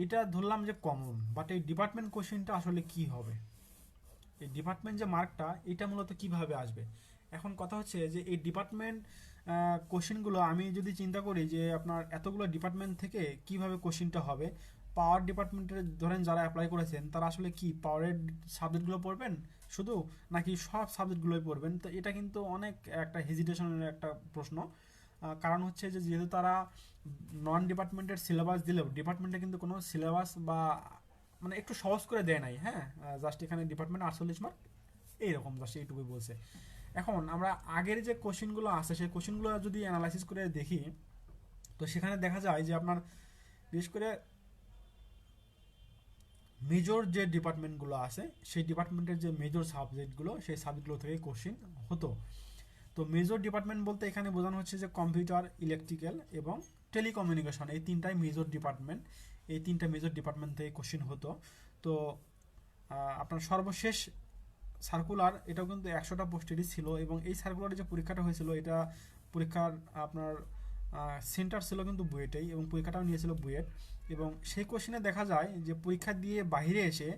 এটা ধরলাম যে কমন, বাট এই ডিপার্টমেন্ট কোশ্চেনটা আসলে কি হবে, এই ডিপার্টমেন্ট যে মার্কটা, এটা মূলত কিভাবে আসবে। এখন কথা হচ্ছে যে এই ডিপার্টমেন্ট কোশ্চেনগুলো আমি যদি চিন্তা করি যে আপনার এতগুলো ডিপার্টমেন্ট থেকে কিভাবে কোশ্চেনটা হবে। পাওয়ার ডিপার্টমেন্টের ধরেন যারা অ্যাপ্লাই করেছেন, তারা আসলে কি পাওয়ারের সাবজেক্টগুলো পড়বেন শুধু, নাকি সব সাবজেক্টগুলোই পড়বেন? তো এটা কিন্তু অনেক একটা হেজিটেশনের একটা প্রশ্ন। কারণ হচ্ছে যে যেহেতু তারা নন ডিপার্টমেন্টের সিলেবাস দিলেও ডিপার্টমেন্টে কিন্তু কোনো সিলেবাস বা মানে একটু সহজ করে দেয় নাই। হ্যাঁ, জাস্ট এখানে ডিপার্টমেন্ট 48 মার্ক, এইরকম জাস্ট এইটুকুই বলছে। এখন আমরা আগের যে কোশ্চেনগুলো আছে, সেই কোশ্চেনগুলো যদি অ্যানালাইসিস করে দেখি, তো সেখানে দেখা যায় যে আপনার বিশেষ করে মেজর যে ডিপার্টমেন্টগুলো আছে, সেই ডিপার্টমেন্টের যে মেজর সাবজেক্টগুলো, সেই সাবজেক্টগুলো থেকে কোশ্চেন হতো। তো মেজর ডিপার্টমেন্ট বলতে এখানে বোঝানো হচ্ছে যে কম্পিউটার, ইলেকট্রিক্যাল এবং টেলিকমিউনিকেশন, এই তিনটাই মেজর ডিপার্টমেন্ট। এই তিনটা মেজর ডিপার্টমেন্ট থেকে কোশ্চেন হতো। তো আপনার সর্বশেষ সার্কুলার, এটাও কিন্তু 100টা পোস্টেরই ছিল। এবং এই সার্কুলারের যে পরীক্ষাটা হয়েছিল, এটা পরীক্ষার আপনার সেন্টার ছিল কিন্তু বুয়েটেই, এবং পরীক্ষাটাও নিয়েছিল বুয়েট। এবং সেই কোশ্চেনে দেখা যায় যে পরীক্ষা দিয়ে বাইরে এসে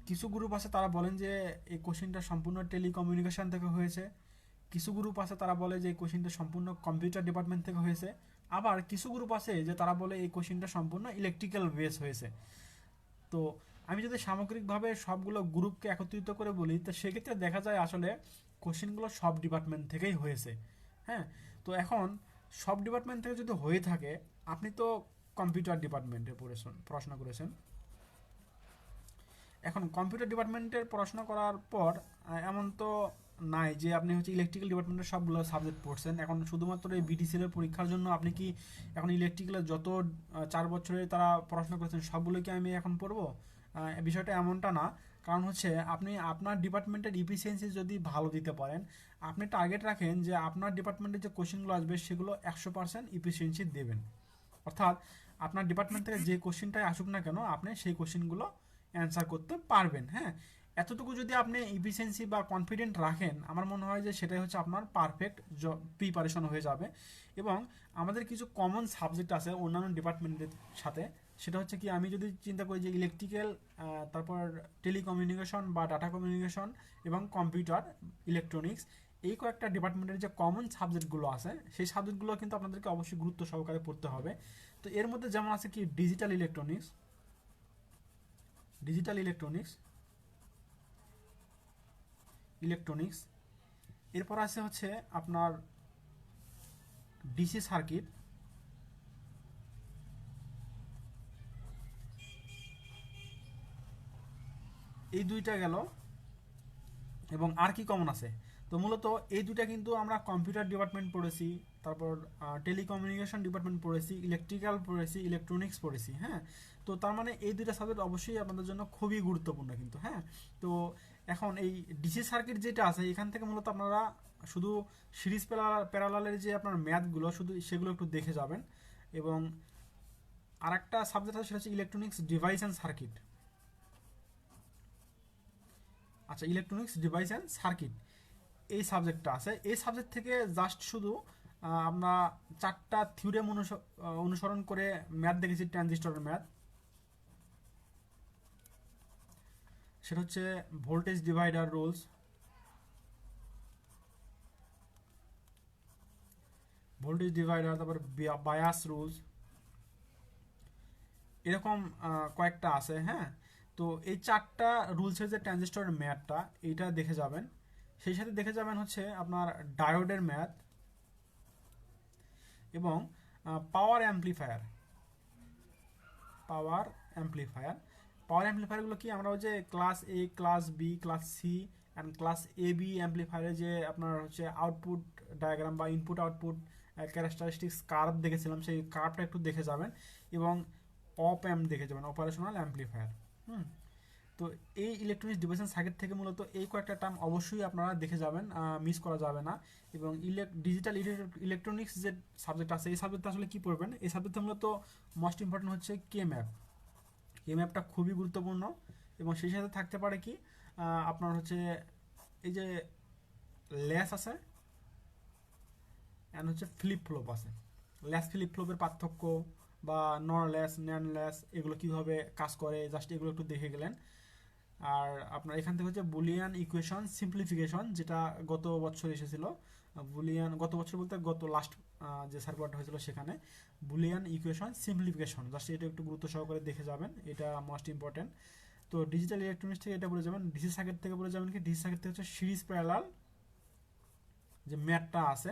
কিছু গ্রুপ আছে, তারা বলেন যে এই কোশ্চেনটা সম্পূর্ণ টেলিকমিউনিকেশন থেকে হয়েছে। কিছু গ্রুপ আছে তারা বলে যে এই কোশ্চেনটা সম্পূর্ণ কম্পিউটার ডিপার্টমেন্ট থেকে হয়েছে। আবার কিছু গ্রুপ আছে যে তারা বলে এই কোশ্চেনটা সম্পূর্ণ ইলেকট্রিক্যাল বেস হয়েছে। তো আমি যদি সামগ্রিকভাবে সবগুলো গ্রুপকে একত্রিত করে বলি, তো সেক্ষেত্রে দেখা যায় আসলে কোশ্চেনগুলো সব ডিপার্টমেন্ট থেকেই হয়েছে। হ্যাঁ, তো এখন সব ডিপার্টমেন্ট থেকে যদি হয়ে থাকে, আপনি তো কম্পিউটার ডিপার্টমেন্টে পড়াশোনা করেছেন। এখন কম্পিউটার ডিপার্টমেন্টের পড়াশোনা করার পর এমন তো নাই যে আপনি হচ্ছে ইলেকট্রিক্যাল ডিপার্টমেন্টের সবগুলো সাবজেক্ট পড়ছেন। এখন শুধুমাত্র এই বিটিসিএল এর পরীক্ষার জন্য আপনি কি এখন ইলেকট্রিক্যালের যত 4 বছরে তারা পড়াশোনা করেছেন সবগুলো কি আমি এখন পড়বো? বিষয়টা এমনটা না। কারণ হচ্ছে আপনি আপনার ডিপার্টমেন্টের ইফিসিয়েন্সি যদি ভালো দিতে পারেন, আপনি টার্গেট রাখেন যে আপনার ডিপার্টমেন্টের যে কোশ্চেনগুলো আসবে সেগুলো 100% ইফিসিয়েন্সি দেবেন। অর্থাৎ আপনার ডিপার্টমেন্ট থেকে যে কোশ্চেনটাই আসুক না কেন, আপনি সেই কোশ্চেনগুলো অ্যান্সার করতে পারবেন। হ্যাঁ, এতটুকু যদি আপনি ইফিসিয়েন্সি বা কনফিডেন্ট রাখেন, আমার মনে হয় যে সেটাই হচ্ছে আপনার পারফেক্ট প্রিপারেশন হয়ে যাবে। এবং আমাদের কিছু কমন সাবজেক্ট আছে অন্যান্য ডিপার্টমেন্টের সাথে। সেটা হচ্ছে কি, আমি যদি চিন্তা করি যে ইলেকট্রিক্যাল, তারপর টেলিকমিউনিকেশন বা ডাটা কমিউনিকেশন এবং কম্পিউটার, ইলেকট্রনিক্স, এই কয়েকটা ডিপার্টমেন্টের যে কমন সাবজেক্টগুলো আছে, সেই সাবজেক্টগুলো কিন্তু আপনাদেরকে অবশ্যই গুরুত্ব সহকারে পড়তে হবে। তো এর মধ্যে যেমন আছে কি ডিজিটাল ইলেকট্রনিক্স, এরপর আছে হচ্ছে আপনার ডিসি সার্কিট, এই দুইটা গেল। এবং আর কি কমন আছে? তো মূলত এই দুটা কিন্তু আমরা কম্পিউটার ডিপার্টমেন্ট পড়েছি, তারপর টেলিকমিউনিকেশন ডিপার্টমেন্ট পড়েছি, ইলেকট্রিক্যাল পড়েছি, ইলেকট্রনিক্স পড়েছি। হ্যাঁ, তো তার মানে এই দুটা সাবজেক্ট অবশ্যই আপনাদের জন্য খুবই গুরুত্বপূর্ণ কিন্তু। হ্যাঁ, তো এখন এই ডিসি সার্কিট যেটা আছে এখান থেকে মূলত আপনারা শুধু সিরিজ প্যারালালের যে আপনার ম্যাথগুলো শুধু সেগুলো একটু দেখে যাবেন। এবং আরেকটা সাবজেক্ট আছে সেটা হচ্ছে ইলেকট্রনিক্স ডিভাইস অ্যান্ড সার্কিট। আচ্ছা, ইলেকট্রনিক্স ডিভাইস অ্যান্ড সার্কিট এই সাবজেক্টটা আছে। এই সাবজেক্ট থেকে জাস্ট শুধু আমরা 4টা থিওরেম অনুসরণ করে ম্যাথ দেখেছি, ট্রানজিস্টরের ম্যাথ। সেটা হচ্ছে voltage divider rules, voltage divider, তারপর বায়াস রুলস, এরকম কয়েকটা আছে। হ্যাঁ, তো এই 4টা রুলসের যে ট্রানজিস্টরের ম্যাথটা এইটা দেখে যাবেন। সেই সাথে দেখে যাবেন হচ্ছে আপনার ডায়োডের ম্যাথ এবং পাওয়ার অ্যাম্প্লিফায়ার। পাওয়ার অ্যাম্প্লিফায়ার পাওয়ার অ্যাম্প্লিফায়ারগুলো কি আমরা ওই যে class A, class B, class C and class A B অ্যাম্প্লিফায়ারে যে আপনার হচ্ছে আউটপুট ডায়াগ্রাম বা ইনপুট আউটপুট ক্যারেক্টারিস্টিক্স কার্ভ দেখেছিলাম, সেই কার্ভটা একটু দেখে যাবেন। এবং অপ অ্যাম্প দেখে যাবেন, অপারেশনাল অ্যাম্প্লিফায়ার। হুম, তো এই ইলেকট্রনিক্স ডিভাইস সার্কিট থেকে মূলত এই কয়েকটা টার্ম অবশ্যই আপনারা দেখে যাবেন, মিস করা যাবে না। এবং ডিজিটাল ইলেকট্রনিক্স যে সাবজেক্ট আছে এই সাবজেক্টে আসলে কি পড়বেন, এই সাবজেক্টে মূলত মোস্ট ইম্পর্টেন্ট হচ্ছে কে ম্যাপ। কে ম্যাপটা খুবই গুরুত্বপূর্ণ। এবং সেই সাথে থাকতে পারে কি আপনার হচ্ছে এই যে ল্যাস আছে অ্যান্ড হচ্ছে ফ্লিপ ফ্লপ আছে। ল্যাস ফ্লিপ ফ্লপের পার্থক্য বা নর ল্যাস, ন্যান ল্যাস, এগুলো কীভাবে কাজ করে জাস্ট এগুলো একটু দেখে গেলেন। আর আপনার এখান থেকে হচ্ছে বুলিয়ান ইকুয়েশন সিম্পলিফিকেশন, যেটা গত বছর এসেছিল। বুলিয়ান গত বছর বলতে গত লাস্ট যে সার্কুলারটা হয়েছিল সেখানে বুলিয়ান ইকুয়েশন সিম্পলিফিকেশন, জাস্ট এটা একটু গুরুত্ব সহকারে দেখে যাবেন, এটা মোস্ট ইম্পর্টেন্ট। তো ডিজিটাল ইলেকট্রনিক্স থেকে এটা বলে যাবেন। ডিসি সার্কিট থেকে বলে যাবেন কি, ডিসি সার্কিট থেকে হচ্ছে সিরিজ প্যারালাল যে ম্যাথটা আছে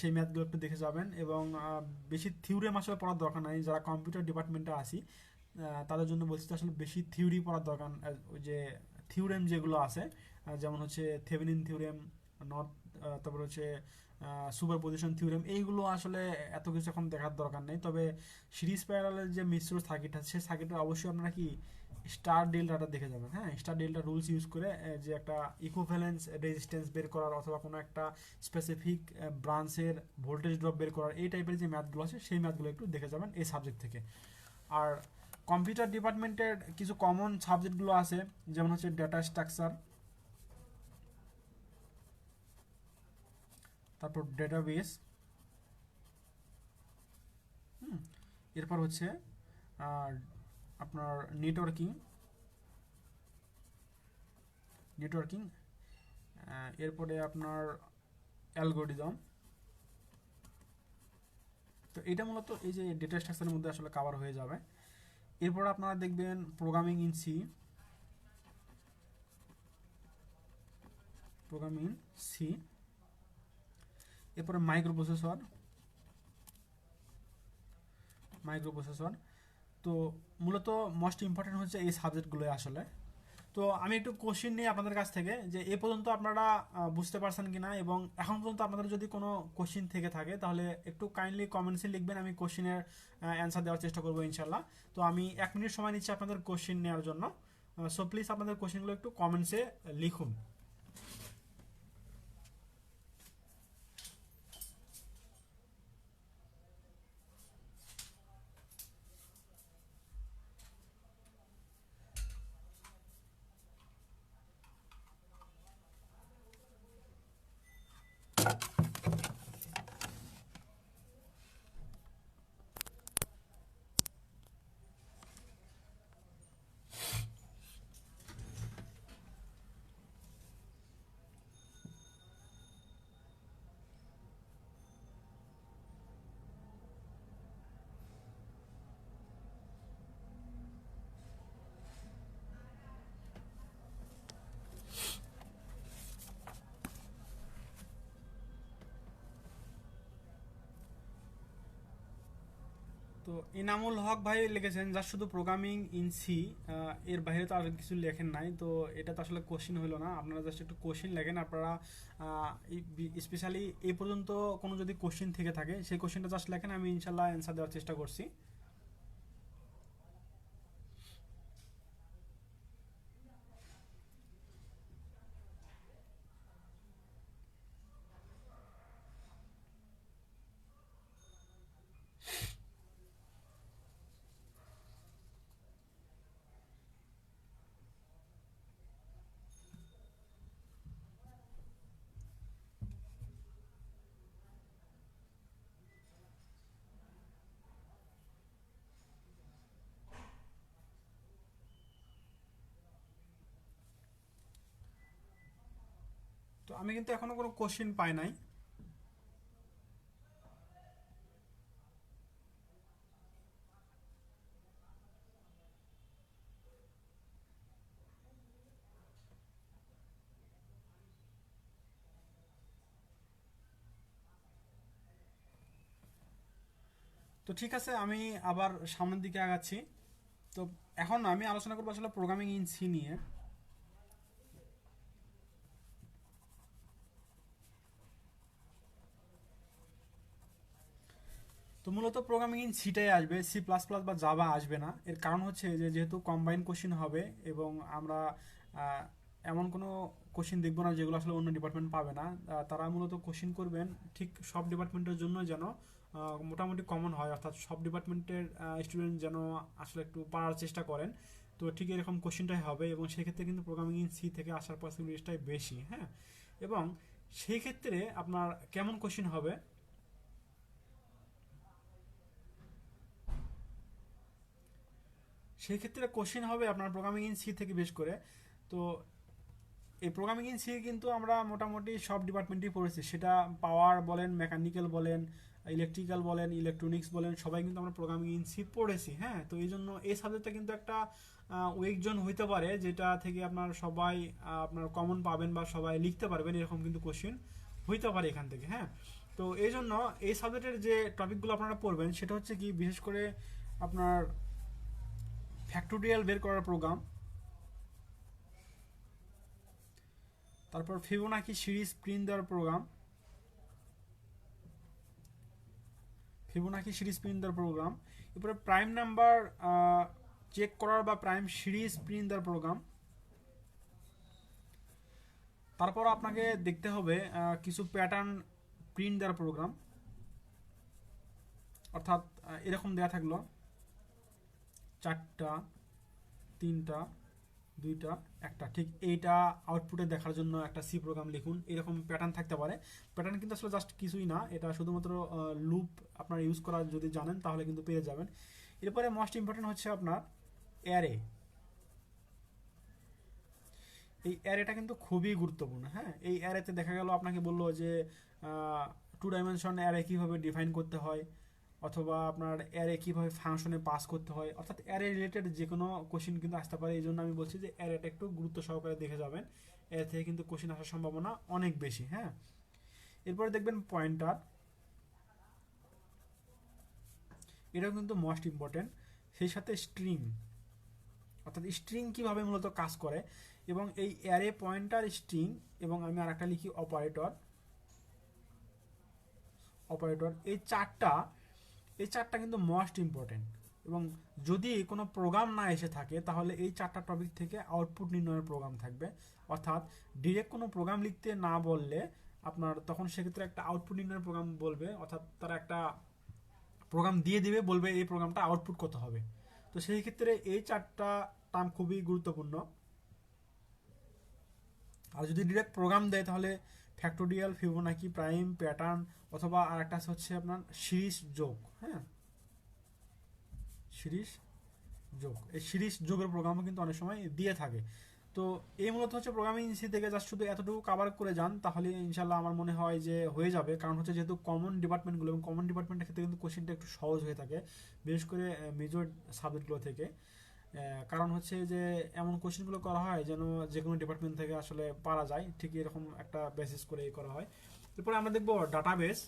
সেই ম্যাথগুলো একটু দেখে যাবেন। এবং বেশি থিওরিম আসলে পড়ার দরকার নাই, যারা কম্পিউটার ডিপার্টমেন্টে আসি তাদের জন্য বলছি আসলে বেশি থিওরি পড়ার দরকার। ওই যে থিওরেম যেগুলো আছে যেমন হচ্ছে থেভেনিন থিওরেম, নর্থ, তারপর হচ্ছে সুপার পজিশন থিওরেম, এইগুলো আসলে এত কিছু এখন দেখার দরকার নেই। তবে সিরিজ প্যারালালের যে মিশ্র সার্কিট আছে সেই সার্কিটে অবশ্যই আপনারা কি স্টার ডেল্টাটা দেখে যাবেন। হ্যাঁ, স্টার ডেল্টা রুলস ইউজ করে যে একটা ইকুইভ্যালেন্স রেজিস্ট্যান্স বের করার অথবা কোনো একটা স্পেসিফিক ব্রাঞ্চের ভোল্টেজ ড্রপ বের করার, এই টাইপের যে ম্যাথগুলো আছে সেই ম্যাথগুলো একটু দেখে যাবেন এই সাবজেক্ট থেকে। আর কম্পিউটার ডিপার্টমেন্টের কিছু কমন সাবজেক্টগুলো আছে, যেমন হচ্ছে ডেটা স্ট্রাকচার, তারপর ডেটাবেস, এরপর হচ্ছে আপনার নেটওয়ার্কিং, নেটওয়ার্কিং এরপরে আপনার অ্যালগোরিদম। তো এটা মূলত এই যে ডেটা স্ট্রাকচারের মধ্যে আসলে কভার হয়ে যাবে। এরপর আপনারা দেখবেন programming in C, programming in C, এরপরে মাইক্রোপ্রসেসর, মাইক্রোপ্রসেসর। তো মূলত মোস্ট ইম্পর্টেন্ট হচ্ছে এই সাবজেক্টগুলো আসলে। তো আমি একটু কোশ্চিন নিই আপনাদের কাছ থেকে যে এ পর্যন্ত আপনারা বুঝতে পারছেন কিনা, এবং এখন পর্যন্ত আপনাদের যদি কোনো কোশ্চিন থেকে থাকে তাহলে একটু কাইন্ডলি কমেন্টসে লিখবেন, আমি কোশ্চিনের অ্যান্সার দেওয়ার চেষ্টা করবো ইনশাল্লাহ। তো আমি 1 মিনিট সময় নিচ্ছি আপনাদের কোশ্চিন নেওয়ার জন্য। সো প্লিজ আপনাদের কোশ্চিনগুলো একটু কমেন্টসে লিখুন। তো ইনামুল হক ভাই লিখেছেন যা শুধু প্রোগ্রামিং ইন সি, এর বাইরে তো আর কিছু লেখেন নাই। তো এটা তো আসলে কোশ্চিন হলো না, আপনারা জাস্ট একটু কোশ্চিন লেখেন আপনারা। স্পেশালি এই পর্যন্ত কোনো যদি কোশ্চিন থেকে থাকে সেই কোশ্চিনটা জাস্ট লেখেন, আমি ইনশাল্লাহ অ্যান্সার দেওয়ার চেষ্টা করছি। তো আমি কিন্তু এখনো কোনো কোশ্চিন পাই নাই। তো ঠিক আছে, আমি আবার সামনের দিকে আগাচ্ছি। তো এখন আমি আলোচনা করবো আসলে প্রোগ্রামিং ইন সি নিয়ে। তো মূলত প্রোগ্রামিং ইন সিটাই আসবে, সি প্লাস প্লাস বা জাভা আসবে না। এর কারণ হচ্ছে যে যেহেতু কম্বাইন কোশ্চিন হবে, এবং আমরা আহ, এমন কোনো কোশ্চিন দেখবো না যেগুলো আসলে অন্য ডিপার্টমেন্ট পাবে না। তারা মূলত কোশ্চিন করবেন ঠিক সব ডিপার্টমেন্টের জন্য যেন মোটামুটি কমন হয়, অর্থাৎ সব ডিপার্টমেন্টের স্টুডেন্ট যেন আসলে একটু পারার চেষ্টা করেন। তো ঠিক এরকম কোশ্চিনটাই হবে, এবং সেই ক্ষেত্রে কিন্তু প্রোগ্রামিং ইন সি থেকে আসার পসিবিলিটিসটাই বেশি। হ্যাঁ, এবং সেই ক্ষেত্রে আপনার কেমন কোশ্চিন হবে, সেই ক্ষেত্রে কোশ্চিন হবে আপনার প্রোগ্রামিং ইন সি থেকে বেশ করে। তো এই প্রোগ্রামিং ইন সি কিন্তু আমরা মোটামুটি সব ডিপার্টমেন্টেই পড়েছি, সেটা পাওয়ার বলেন, মেকানিক্যাল বলেন, ইলেকট্রিক্যাল বলেন, ইলেকট্রনিক্স বলেন, সবাই কিন্তু আমরা প্রোগ্রামিং ইন সি পড়েছি। হ্যাঁ, তো এই জন্য এই সাবজেক্টটা কিন্তু একটা উইক জোন হইতে পারে, যেটা থেকে আপনার সবাই আপনার কমন পাবেন বা সবাই লিখতে পারবেন, এরকম কিন্তু কোশ্চিন হইতে পারে এখান থেকে। হ্যাঁ, তো এই জন্য এই সাবজেক্টের যে টপিকগুলো আপনারা পড়বেন সেটা হচ্ছে কি, বিশেষ করে আপনার ফ্যাক্টোরিয়াল বের করার প্রোগ্রাম, তারপর ফিবোনাকি সিরিজ প্রিন্ট দেওয়ার প্রোগ্রাম, ফিবোনাকি সিরিজ প্রিন্ট দেওয়ার প্রোগ্রাম, এরপরে প্রাইম নাম্বার চেক করার বা প্রাইম সিরিজ প্রিন্ট দেওয়ার প্রোগ্রাম। তারপর আপনাকে দেখতে হবে কিছু প্যাটার্ন প্রিন্ট দেওয়ার প্রোগ্রাম, অর্থাৎ এরকম দেওয়া থাকলো 4টা, 3টা, 2টা, 1টা, ঠিক এইটা আউটপুটে দেখার জন্য একটা সি প্রোগ্রাম লিখুন, এরকম প্যাটার্ন থাকতে পারে। প্যাটার্ন কিন্তু আসলে জাস্ট কিছুই না, এটা শুধুমাত্র লুপ আপনার ইউজ করা যদি জানেন তাহলে কিন্তু পেয়ে যাবেন। এরপরে মোস্ট ইম্পর্টেন্ট হচ্ছে আপনার অ্যারে। এই অ্যারেটা কিন্তু খুবই গুরুত্বপূর্ণ। হ্যাঁ, এই অ্যারেতে দেখা গেল আপনাকে বললো যে 2 ডাইমেনশন অ্যারে কীভাবে ডিফাইন করতে হয়, অথবা আপনার অ্যারে কীভাবে ফাংশনে পাস করতে হয়, অর্থাৎ অ্যারে রিলেটেড যে কোনো কোশ্চিন কিন্তু আসতে পারে। এই জন্য আমি বলছি যে অ্যারেটা একটু গুরুত্ব সহকারে দেখে যাবেন, এর থেকে কিন্তু কোশ্চিন আসার সম্ভাবনা অনেক বেশি। হ্যাঁ, এরপরে দেখবেন পয়েন্টার, এটাও কিন্তু মোস্ট ইম্পর্টেন্ট। সেই সাথে স্ট্রিং, অর্থাৎ স্ট্রিং কীভাবে মূলত কাজ করে, এবং এই অ্যারে, পয়েন্টার, স্ট্রিং, এবং আমি আর একটা লিখি অপারেটর। অপারেটর এই চারটা কিন্তু মোস্ট ইম্পর্টেন্ট। এবং যদি কোনো প্রোগ্রাম না এসে থাকে তাহলে এই 4টা টপিক থেকে আউটপুট নির্ণয়ের প্রোগ্রাম থাকবে, অর্থাৎ ডিরেক্ট কোনো প্রোগ্রাম লিখতে না বললে আপনার তখন সেক্ষেত্রে একটা আউটপুট নির্ণয়ের প্রোগ্রাম বলবে, অর্থাৎ তারা একটা প্রোগ্রাম দিয়ে দিবে, বলবে এই প্রোগ্রামটা আউটপুট কত হবে। তো সেই ক্ষেত্রে এই 4টা টার্ম খুবই গুরুত্বপূর্ণ। আর যদি ডিরেক্ট প্রোগ্রাম দেয় তাহলে ফ্যাক্টোরিয়াল, ফিবোনাকি, প্রাইম, প্যাটার্ন, অথবা আর একটা হচ্ছে আপনার সিরিজ যোগ। হ্যাঁ, সিরিজ যোগ, এই সিরিজ যোগের প্রোগ্রামও কিন্তু অনেক সময় দিয়ে থাকে। তো এই মূলত হচ্ছে প্রোগ্রামিং সি থেকে জাস্ট শুধু এতটুকু কভার করে যান তাহলে ইনশাল্লাহ আমার মনে হয় যে হয়ে যাবে। কারণ হচ্ছে যেহেতু কমন ডিপার্টমেন্টগুলো, এবং কমন ডিপার্টমেন্টের ক্ষেত্রে কিন্তু কোশ্চেনটা একটু সহজ হয়ে থাকে, বিশেষ করে মেজর সাবজেক্টগুলো থেকে। কারণ হচ্ছে যে এমন কোশ্চেনগুলো করা হয় যেন যে কোনো ডিপার্টমেন্ট থেকে আসলে পারা যায়, ঠিক এরকম একটা বেসিস করে করা হয়। এরপরে আমরা দেখবো ডাটাবেস।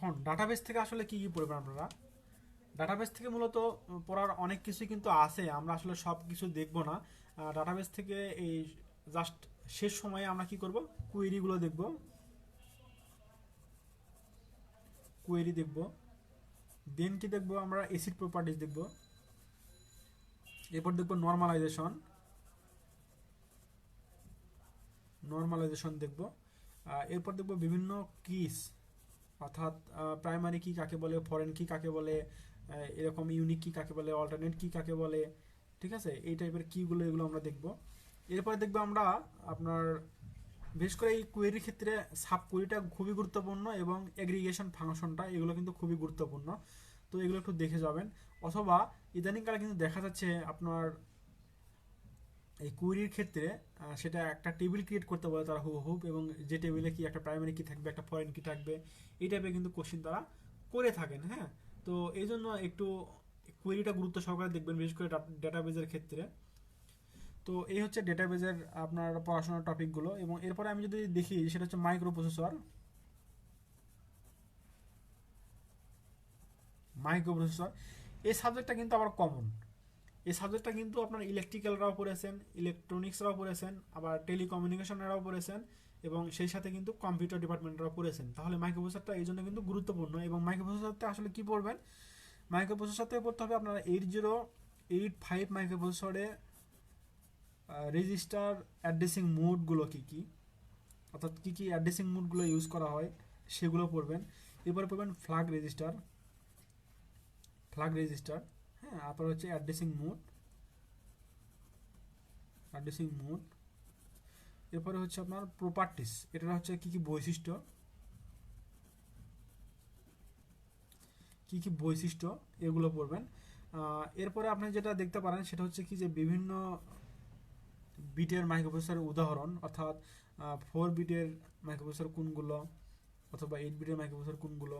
এখন ডাটাবেস থেকে আসলে কি কি পড়বেন আপনারা? ডাটাবেস থেকে মূলত পড়ার অনেক কিছুই কিন্তু আছে, আমরা আসলে সব কিছু দেখবো না। ডাটাবেস থেকে এই জাস্ট শেষ সময়ে আমরা কি করব, কুয়েরিগুলো দেখব, কুয়েরি দেখব, দেন কি দেখব আমরা, এসিড প্রপার্টিজ দেখব, এরপর দেখব নর্মালাইজেশন, দেখব, এরপর দেখব বিভিন্ন কিস, অর্থাৎ প্রাইমারি কি কাকে বলে, ফরেন কি কাকে বলে, এরকম ইউনিক কি কাকে বলে, অল্টারনেট কি কাকে বলে, ঠিক আছে, এই টাইপের কিগুলো এগুলো আমরা দেখব। এরপরে দেখব আমরা আপনার বিশেষ করে এই কোয়েরির ক্ষেত্রে সাব কোয়েরিটা খুবই গুরুত্বপূর্ণ এবং এগ্রিগেশন ফাংশনটা এগুলো কিন্তু খুবই গুরুত্বপূর্ণ, তো এগুলো একটু দেখে যাবেন। অথবা ইদানিংকালে কিন্তু দেখা যাচ্ছে আপনার এই কুইরির ক্ষেত্রে সেটা একটা টেবিল ক্রিয়েট করতে বলে তারা হুবহুব, এবং যে টেবিলে কি একটা প্রাইমারি কি থাকবে, একটা ফরেন কি থাকবে, এই টাইপের কিন্তু কোশ্চিন তারা করে থাকেন। হ্যাঁ, তো এই জন্য একটু কুয়েরিটা গুরুত্ব সহকারে দেখবেন, বিশেষ করে ডেটাবেজের ক্ষেত্রে। তো এই হচ্ছে ডেটাবেজের আপনার পড়াশোনার টপিকগুলো। এবং এরপরে আমি যদি দেখি সেটা হচ্ছে মাইক্রো প্রসেসর। এই সাবজেক্টটা কিন্তু আবার কমন। এই সাবজেক্টটা কিন্তু আপনার ইলেকট্রিক্যালরাও পড়েছেন, ইলেকট্রনিক্সরাও পড়েছেন, আবার টেলিকমিউনিকেশনেরাও পড়েছেন, এবং সেই সাথে কিন্তু কম্পিউটার ডিপার্টমেন্টরাও পড়েছেন। তাহলে মাইক্রোপ্রসেসরটা এই জন্য কিন্তু গুরুত্বপূর্ণ। এবং মাইক্রোপ্রসেসরতে আসলে কি পড়বেন, মাইক্রোপ্রসেসরতে পড়তে হবে আপনারা 8085 মাইক্রোপ্রসেসরে রেজিস্টার অ্যাড্রেসিং মোডগুলো কী কী, অর্থাৎ কী কী অ্যাড্রেসিং মোডগুলো ইউজ করা হয় সেগুলো পড়বেন। এরপরে পড়বেন ফ্ল্যাগ রেজিস্টার, হ্যাঁ, তারপর হচ্ছে অ্যাড্রেসিং মোড। এরপরে হচ্ছে আপনার প্রপার্টিস, এটা হচ্ছে কি কি বৈশিষ্ট্য এগুলো পড়বেন। এরপরে আপনি যেটা দেখতে পারেন সেটা হচ্ছে কি যে বিভিন্ন বিটের মাইক্রোপ্রসেসরের উদাহরণ, অর্থাৎ 4 বিটের মাইক্রোপ্রসেসর কোনগুলো, অথবা 8 বিটের মাইক্রোপ্রসেসর কোনগুলো,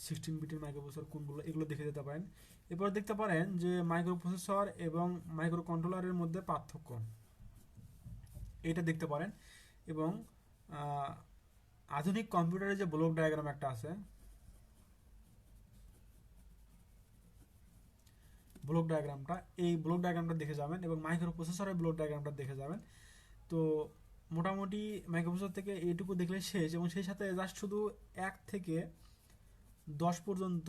16 বিটের মাইক্রোপ্রসেসর কোনগুলো, এগুলো দেখে যেতে পারেন। এরপর দেখতে পারেন যে মাইক্রোপ্রসেসর এবং মাইক্রো কন্ট্রোলারের মধ্যে পার্থক্য, এটা দেখতে পারেন। এবং আধুনিক কম্পিউটারে যে ব্লক ডায়াগ্রাম একটা আছে, এই ব্লক ডায়াগ্রামটা দেখে যাবেন, এবং মাইক্রো প্রসেসরের ব্লক ডায়াগ্রামটা দেখে যাবেন। তো মোটামুটি মাইক্রোপ্রসেসর থেকে এইটুকু দেখলে শেষ, এবং সেই সাথে জাস্ট শুধু 1 থেকে 10 পর্যন্ত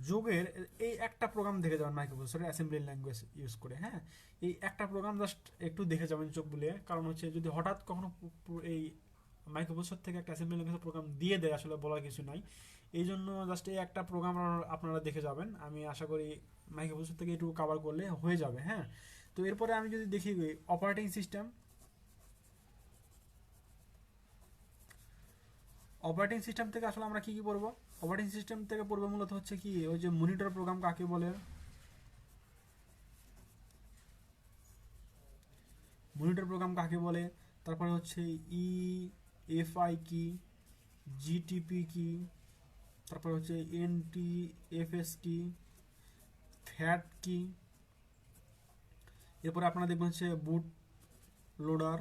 যোগের এই একটা প্রোগ্রাম দেখে যাবেন মাইক্রোপ্রসেসরের অ্যাসেম্বলি ল্যাঙ্গুয়েজ ইউজ করে। হ্যাঁ, এই একটা প্রোগ্রাম জাস্ট একটু দেখে যাবেন চোখ বুলিয়ে, কারণ হচ্ছে যদি হঠাৎ কখনো এই মাইক্রোপ্রসেসর থেকে একটা অ্যাসেম্বলি ল্যাঙ্গুয়েজ প্রোগ্রাম দিয়ে দেয়, আসলে বলার কিছু নাই। এই জন্য জাস্ট এই একটা প্রোগ্রাম আপনারা দেখে যাবেন। আমি আশা করি মাইক্রোপ্রসেসর থেকে একটু কভার করলে হয়ে যাবে। হ্যাঁ, তো এরপরে আমি যদি দেখি অপারেটিং সিস্টেম থেকে আসলে আমরা কি কি পড়বো, অপারেটিং সিস্টেম থেকে পড়বো মূলত হচ্ছে কি ওই যে মনিটর প্রোগ্রাম কাকে বলে, তারপরে হচ্ছে EFI কি, GTP কি, তারপরে হচ্ছে NTFS কি, ফ্যাট কি। এরপরে আপনারা দেখবেন হচ্ছে লোডার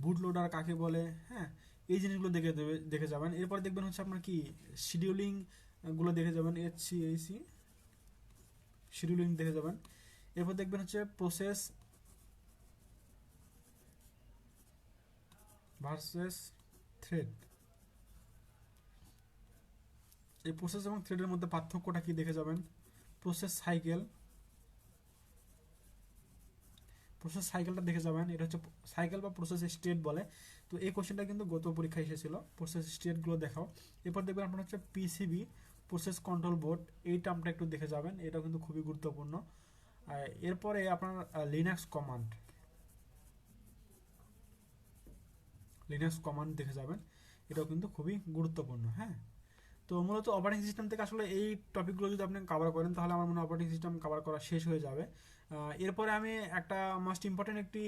বুট লোডার কাকে বলে। হ্যাঁ, এই জিনিসগুলো দেখে যাবেন। এরপর দেখবেন হচ্ছে আপনার কি শিডিউলিং গুলো দেখে যাবেন, HCAC শিডিউলিং দেখে যাবেন। এরপর দেখবেন হচ্ছে প্রসেস ভার্সেস থ্রেড, এই প্রসেস এবং থ্রেডের মধ্যে পার্থক্যটা কি দেখে যাবেন। প্রসেস সাইকেলটা দেখে যাবেন, এটা হচ্ছে সাইকেল বা প্রসেস স্টেট বলে। তো এই কোশ্চেনটা কিন্তু গত পরীক্ষায় এসেছিল, প্রসেস স্টেটগুলো দেখাও। এরপর দেখবেন আপনার হচ্ছে PCB, প্রসেস কন্ট্রোল বোর্ড, এই টার্মটা একটু দেখে যাবেন, এটাও কিন্তু খুবই গুরুত্বপূর্ণ। এরপরে আপনার লিনাক্স কমান্ড দেখে যাবেন, এটাও কিন্তু খুবই গুরুত্বপূর্ণ। হ্যাঁ, তো মূলত অপারেটিং সিস্টেম থেকে আসলে এই টপিকগুলো যদি আপনি কভার করেন তাহলে আমার মনে হয় অপারেটিং সিস্টেম কভার করা শেষ হয়ে যাবে। এরপরে আমি একটা মোস্ট ইম্পর্টেন্ট একটি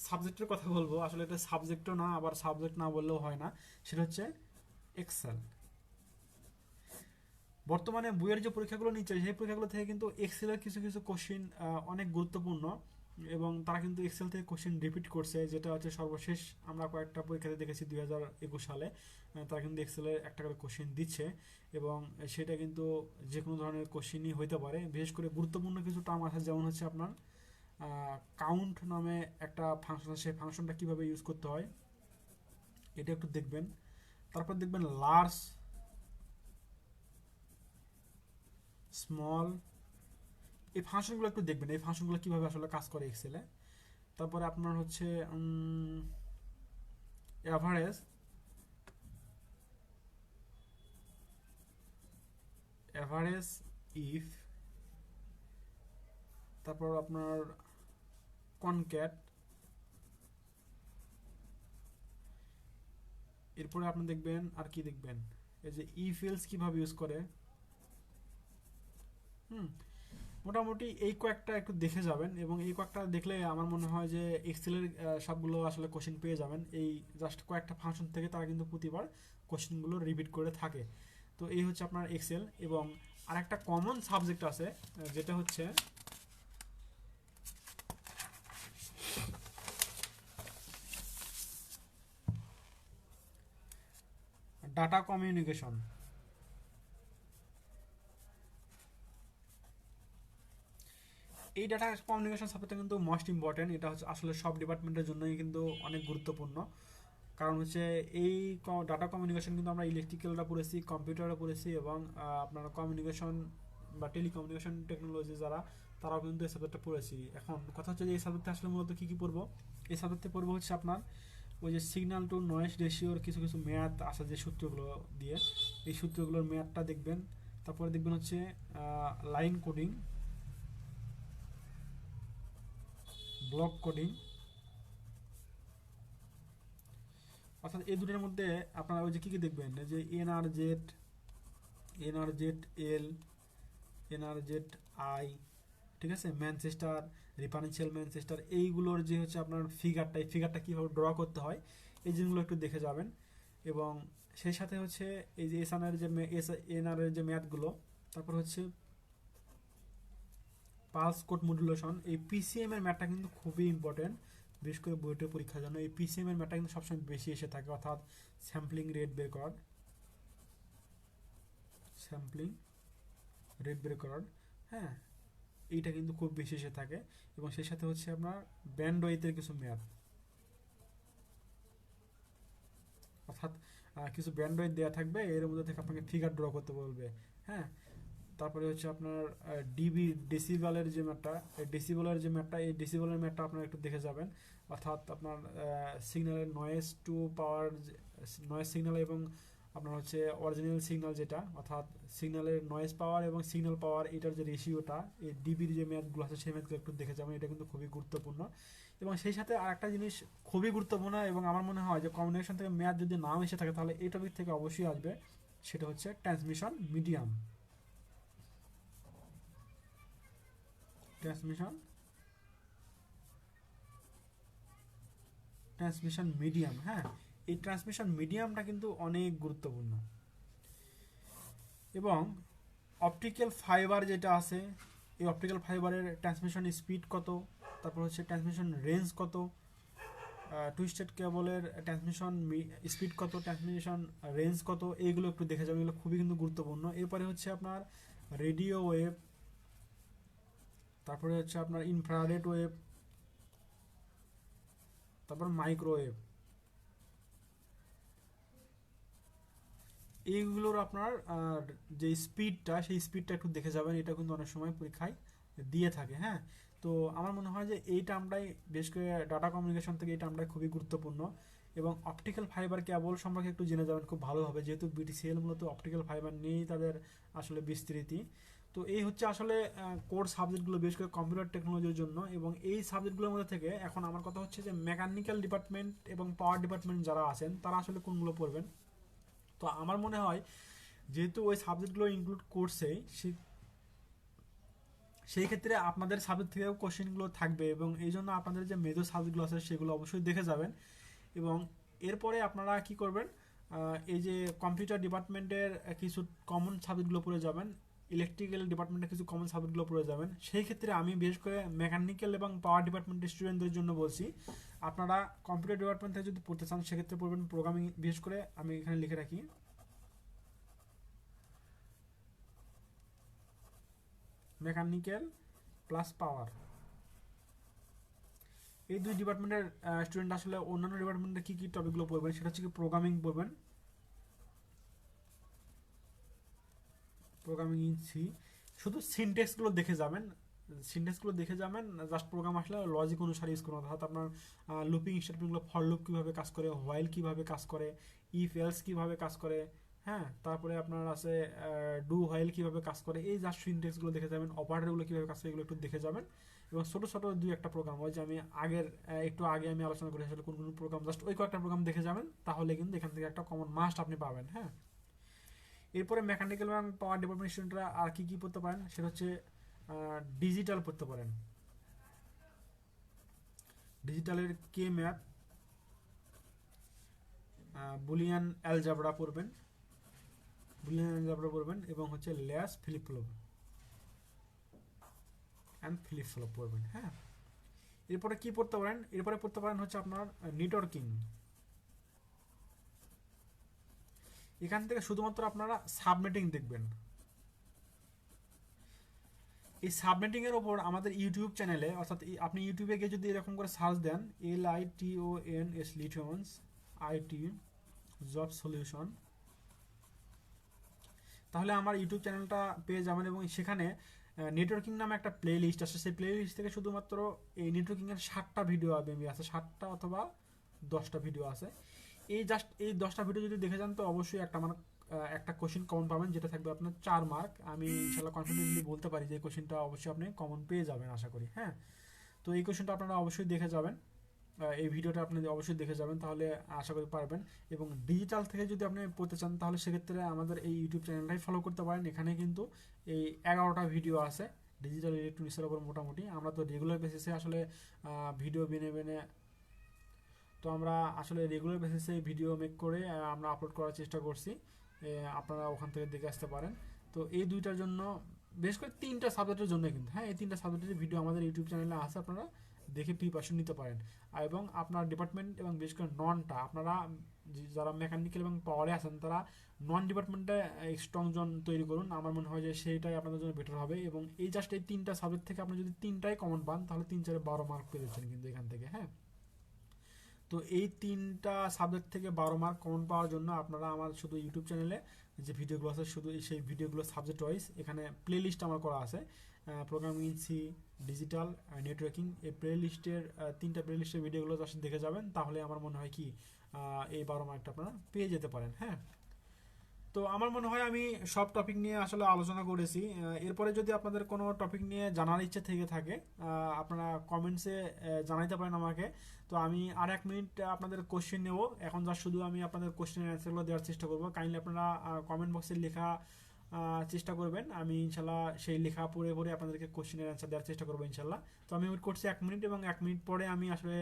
সাবজেক্টের কথা বলবো, আসলে এটা সাবজেক্টও না, আবার সাবজেক্ট না বললেও হয় না, সেটা হচ্ছে এক্সেল। বর্তমানে বইয়ের যে পরীক্ষাগুলো নিচ্ছে সেই পরীক্ষাগুলো থেকে কিন্তু এক্সেলের কিছু কিছু কোশ্চিন অনেক গুরুত্বপূর্ণ, এবং তারা কিন্তু এক্সেল থেকে কোশ্চেন রিপিট করছে, যেটা হচ্ছে সর্বশেষ আমরা কয়েকটা পরীক্ষাতে দেখেছি 2021 সালে। তারা কিন্তু এক্সেলের একটা করে কোশ্চেন দিচ্ছে, এবং সেটা কিন্তু যে কোনো ধরনের কোশ্চেনই হইতে পারে। বিশেষ করে গুরুত্বপূর্ণ কিছু টার্ম আছে, যেমন হচ্ছে আপনার কাউন্ট নামে একটা ফাংশন আছে, সেই ফাংশনটা কীভাবে ইউজ করতে হয় এটা একটু দেখবেন। তারপর দেখবেন লার্জ, স্মল, এই ফাংশনগুলো একটু দেখবেন, এই ফাংশনগুলো কীভাবে আসলে কাজ করে এক্সেলে। তারপরে আপনার হচ্ছে অ্যাভারেজ, অ্যাভারেজ ইফ, তারপর আপনার কনক্যাট, এরপরে আপনি দেখবেন আর কি দেখবেন, এই যে ইফ এলস কীভাবে ইউজ করে। মোটামুটি এই কয়েকটা একটু দেখে যাবেন, এবং এই কয়েকটা দেখলে আমার মনে হয় যে এক্সেলের সবগুলো আসলে কোশ্চেন পেয়ে যাবেন। এই জাস্ট কয়েকটা ফাংশন থেকে তারা কিন্তু প্রতিবার কোশ্চেনগুলো রিপিট করে থাকে। তো এই হচ্ছে আপনার এক্সেল। এবং আরেকটা কমন সাবজেক্ট আছে, যেটা হচ্ছে ডাটা কমিউনিকেশন। এই ডাটা কমিউনিকেশন সাবজেক্টটা কিন্তু মোস্ট ইম্পর্টেন্ট। এটা হচ্ছে আসলে সব ডিপার্টমেন্টের জন্যই কিন্তু অনেক গুরুত্বপূর্ণ। কারণ হচ্ছে এই ডাটা কমিউনিকেশন কিন্তু আমরা ইলেকট্রিক্যালটা পড়েছি, কম্পিউটারও পড়েছি, এবং আপনার কমিউনিকেশন বা টেলিকমিউনিকেশন টেকনোলজি যারা, তারাও কিন্তু এই সাবজেক্টটা পড়েছি। এখন কথা হচ্ছে যে এই সাবজেক্টে আসলে মূলত কী কী পড়বো। এই সাবজেক্টে পড়বো হচ্ছে আপনার ওই যে সিগন্যাল টু নয়েজ রেশিওর কিছু কিছু ম্যাথ আছে, যে সূত্রগুলো দিয়ে, এই সূত্রগুলোর ম্যাথটা দেখবেন। তারপরে দেখবেন হচ্ছে লাইন কোডিং, ব্লক কোডিং, অর্থাৎ এই দুটোর মধ্যে আপনারা ওই যে কী কী দেখবেন, যে এনআরজেড, এনআরজেড এল, এনআরজেড আই, ঠিক আছে, ম্যানচেস্টার, রিফারেন্সিয়াল ম্যানচেস্টার, এইগুলোর যে হচ্ছে আপনার ফিগারটা, এই ফিগারটা কীভাবে ড্র করতে হয়, এই জিনিসগুলো একটু দেখে যাবেন। এবং সেই সাথে হচ্ছে এই যে এসআনের যে এনআরের যে ম্যাথগুলো, তারপর হচ্ছে পালস কোড মডুলেশন, এই পিসিএম এর ম্যাথটা কিন্তু খুবই ইম্পর্টেন্ট, বিশেষ করে বুয়েটের পরীক্ষার জন্য। এই পিসিএম এর ম্যাথটা কিন্তু সবসময় বেশি এসে থাকে, অর্থাৎ স্যাম্পলিং রেট বের করার, স্যাম্পলিং রেট বের করার, হ্যাঁ, এইটা কিন্তু খুব বেশি এসে থাকে। এবং সেই সাথে হচ্ছে আপনার ব্যান্ডওয়েথের কিছু ম্যাথ, অর্থাৎ কিছু ব্যান্ডওয়েথ দেওয়া থাকবে, এর মধ্যে থেকে আপনাকে ফিগার ড্র করতে বলবে, হ্যাঁ। তারপরে হচ্ছে আপনার ডিবি, ডেসিবেলের যে ম্যাপটা, এই ডেসিবেলের যে ম্যাপটা, এই ডেসিবেলের ম্যাপটা আপনারা একটু দেখে যাবেন। অর্থাৎ আপনার সিগন্যালের নয়েজ টু পাওয়ার, নয়েজ সিগন্যাল এবং আপনার হচ্ছে অরিজিনাল সিগন্যাল যেটা, অর্থাৎ সিগন্যালের নয়েজ পাওয়ার এবং সিগন্যাল পাওয়ার, এটার যে রেশিওটা, এই ডিবির যে ম্যাথগুলো আছে সেই ম্যাথগুলো একটু দেখে যাবেন। এটা কিন্তু খুবই গুরুত্বপূর্ণ। এবং সেই সাথে আরেকটা জিনিস খুবই গুরুত্বপূর্ণ, এবং আমার মনে হয় যে কমিউনিকেশন থেকে ম্যাথ যদি নাও এসে থাকে তাহলে এই টপিক থেকে অবশ্যই আসবে, সেটা হচ্ছে transmission medium. Transmission, transmission medium, হ্যাঁ, এই ট্রান্সমিশন মিডিয়ামটা কিন্তু অনেক গুরুত্বপূর্ণ। এবং অপটিক্যাল ফাইবার যেটা আছে, এই অপটিক্যাল ফাইবারের ট্রান্সমিশন স্পিড কত, তারপর হচ্ছে ট্রান্সমিশন রেঞ্জ কত, টুইস্টেড কেবলের ট্রান্সমিশন স্পিড কত, ট্রান্সমিশন রেঞ্জ কত, এইগুলো একটু দেখে যাবেন, এগুলো খুবই কিন্তু গুরুত্বপূর্ণ। এরপরে হচ্ছে আপনার রেডিও ওয়েভ, তারপরে হচ্ছে আপনার ইনফ্রারেড ওয়েভ, তারপর মাইক্রোওয়েভ, এইগুলোর আপনার যে স্পিডটা, সেই স্পিডটা একটু দেখে যাবেন। এটা কিন্তু অনেক সময় পরীক্ষায় দিয়ে থাকে, হ্যাঁ। তো আমার মনে হয় যে এই টার্মটাই, বিশেষ করে ডাটা কমিউনিকেশন থেকে এই টার্মটাই খুবই গুরুত্বপূর্ণ। এবং অপটিক্যাল ফাইবার কেবল সম্পর্কে একটু জেনে যাবেন খুব ভালোভাবে, যেহেতু বিটিসিএল মূলত অপটিক্যাল ফাইবার নিয়েই তাদের আসলে বিস্তৃতি। তো এই হচ্ছে আসলে কোর সাবজেক্টগুলো, বিশেষ করে কম্পিউটার টেকনোলজির জন্য। এবং এই সাবজেক্টগুলোর মধ্যে থেকে এখন আমার কথা হচ্ছে যে মেকানিক্যাল ডিপার্টমেন্ট এবং পাওয়ার ডিপার্টমেন্ট যারা আছেন, তারা আসলে কোনগুলো পড়বেন। তো আমার মনে হয় যেহেতু ওই সাবজেক্টগুলো ইনক্লুড করছে, সেই ক্ষেত্রে আপনাদের সাবজেক্ট থেকেও কোশ্চেনগুলো থাকবে, এবং এই জন্য আপনাদের যে মেজর সাবজেক্টগুলো আছে সেগুলো অবশ্যই দেখে যাবেন। এবং এরপরে আপনারা কি করবেন, এই যে কম্পিউটার ডিপার্টমেন্টের কিছু কমন সাবজেক্টগুলো পড়ে যাবেন। ইলেকট্রিক্যাল ডিপার্টমেন্টে কিছু কমন সাবজেক্টগুলো পড়ে যাবেন। সেই ক্ষেত্রে আমি বিশেষ করে মেকানিক্যাল এবং পাওয়ার ডিপার্টমেন্টের স্টুডেন্টদের জন্য বলছি, আপনারা কম্পিউটার ডিপার্টমেন্ট থেকে যদি পড়তে চান সেক্ষেত্রে পড়বেন প্রোগ্রামিং। বিশেষ করে আমি এখানে লিখে রাখি মেকানিক্যাল প্লাস পাওয়ার। এই দুই ডিপার্টমেন্টের স্টুডেন্ট আসলে অন্যান্য ডিপার্টমেন্টে কী কী টপিকগুলো পড়বেন সেটা হচ্ছে কি প্রোগ্রামিং পড়বেন, প্রোগ্রামিং ইন সি। শুধু সিনটেক্সগুলো দেখে যাবেন, সিনটেক্সগুলো দেখে যাবেন, জাস্ট প্রোগ্রাম আসলে লজিক অনুসারে ইউজ করুন। অর্থাৎ আপনার লুপিং স্টেটমেন্টগুলো, ফর লুপ কীভাবে কাজ করে, হোয়াইল কীভাবে কাজ করে, ইফ এলস কীভাবে কাজ করে, হ্যাঁ, তারপরে আপনার আছে ডু হোয়াইল কীভাবে কাজ করে, এই জাস্ট সিনটেক্সগুলো দেখে যাবেন। অপারেটরগুলো কীভাবে কাজ করে এগুলো একটু দেখে যাবেন। এবং ছোটো ছোটো দুই একটা প্রোগ্রাম, ওই যে আমি একটু আগে আমি আলোচনা করি আসলে কোন কোন প্রোগ্রাম, জাস্ট ওই কয়েকটা প্রোগ্রাম দেখে যাবেন, তাহলে কিন্তু এখান থেকে একটা কমন মাস্ট আপনি পাবেন। হ্যাঁ, এরপরে মেকানিক্যাল এবং পাওয়ার ডিপার্টমেন্ট স্টুডেন্টরা আর কি কি পড়তে পারেন সেটা হচ্ছে ডিজিটাল পড়তে পারেন। ডিজিটালের কে ম্যাপ, বুলিয়ান অ্যালজাবরা পড়বেন, বুলিয়ান অ্যালজাবরা পড়বেন, এবং হচ্ছে ল্যাস flip flop and flip flop পড়বেন। হ্যাঁ, এরপরে কি পড়তে পারেন, এরপরে পড়তে পারেন হচ্ছে আপনার নেটওয়ার্কিং। এখান থেকে শুধুমাত্র আপনারা সাবনেটিং দেখবেন। এই সাবনেটিং এর ওপর আমাদের ইউটিউব চ্যানেলে, অর্থাৎ আপনি ইউটিউবে গিয়ে যদি এরকম করে সার্চ দেন LITONS Litons IT job solution, তাহলে আমার ইউটিউব চ্যানেলটা পেয়ে যাবেন। এবং সেখানে নেটওয়ার্কিং নামে একটা প্লে লিস্ট আছে, সেই প্লে লিস্ট থেকে শুধুমাত্র এই নেটওয়ার্কিংয়ের 7টা ভিডিও আছে, 7টা অথবা 10টা ভিডিও আছে। এই 10টা ভিডিও যদি দেখে যান তো অবশ্যই একটা কোশ্চেন কমন পাবেন, যেটা থাকবে আপনার 4 মার্ক। আমি ইনশাল্লাহ কনফিডেন্টলি বলতে পারি যে এই কোশ্চেনটা অবশ্যই আপনি কমন পেয়ে যাবেন আশা করি। হ্যাঁ, তো এই কোশ্চেনটা আপনারা অবশ্যই দেখে যাবেন, এই ভিডিওটা আপনি অবশ্যই দেখে যাবেন, তাহলে আশা করি পারবেন। এবং ডিজিটাল থেকে যদি আপনি পড়তে চান তাহলে সেক্ষেত্রে আমাদের এই ইউটিউব চ্যানেলটাই ফলো করতে পারেন। এখানে কিন্তু এই 11টা ভিডিও আছে ডিজিটাল ইলেকট্রনিক্সের ওপর মোটামুটি। আমরা তো রেগুলার বেসিসে আসলে ভিডিও বেনে তো আমরা আসলে রেগুলার বেসিসে ভিডিও মেক করে আমরা আপলোড করার চেষ্টা করছি, আপনারা ওখান থেকে দেখে আসতে পারেন। তো এই দুইটার জন্য, বেশ করে 3টা সাবজেক্টের জন্য কিন্তু, হ্যাঁ, এই 3টা সাবজেক্টের ভিডিও আমাদের ইউটিউব চ্যানেলে আছে, আপনারা দেখে প্রিপারেশন নিতে পারেন। এবং আপনার ডিপার্টমেন্ট এবং বিশেষ করে ননটা, আপনারা যারা মেকানিক্যাল এবং পাওয়ারে আছেন তারা নন ডিপার্টমেন্টে স্ট্রং জোন তৈরি করুন। আমার মনে হয় যে সেইটাই আপনাদের জন্য বেটার হবে। এবং এই জাস্ট এই 3টা সাবজেক্ট থেকে আপনি যদি 3টাই কমন পান তাহলে 3 4 12 মার্ক পেয়ে যাচ্ছেন কিন্তু এখান থেকে। হ্যাঁ, তো এই 3টা সাবজেক্ট থেকে 12 মার্ক কমন পাওয়ার জন্য আপনারা আমার শুধু ইউটিউব চ্যানেলে যে ভিডিওগুলো আছে, শুধু সেই ভিডিওগুলো সাবজেক্ট ওয়াইজ এখানে প্লে লিস্ট আমার করা আছে, programming in C, digital, networking. এই প্লে লিস্টের 3টা প্লে লিস্টের ভিডিওগুলো জাস্ট দেখে যাবেন, তাহলে আমার মনে হয় কি এই 12 মার্কটা আপনারা পেয়ে যেতে পারেন। হ্যাঁ, তো আমার মনে হয় আমি সব টপিক নিয়ে আসলে আলোচনা করেছি। এরপরে যদি আপনাদের কোনো টপিক নিয়ে জানার ইচ্ছে থেকে থাকে আপনারা কমেন্টসে জানাইতে পারেন আমাকে। তো আমি আর 1 মিনিট আপনাদের কোশ্চেন নেব এখন, যা শুধু আমি আপনাদের কোশ্চেনের অ্যান্সারগুলো দেওয়ার চেষ্টা করবো। কাইন্ডলি আপনারা কমেন্ট বক্সে লেখা চেষ্টা করবেন, আমি ইনশাল্লাহ সেই লেখা পড়ে পড়ে আপনাদেরকে কোশ্চেনের অ্যান্সার দেওয়ার চেষ্টা করবো ইনশাল্লাহ। তো আমি ওয়েট করছি 1 মিনিট, এবং 1 মিনিট পরে আমি আসলে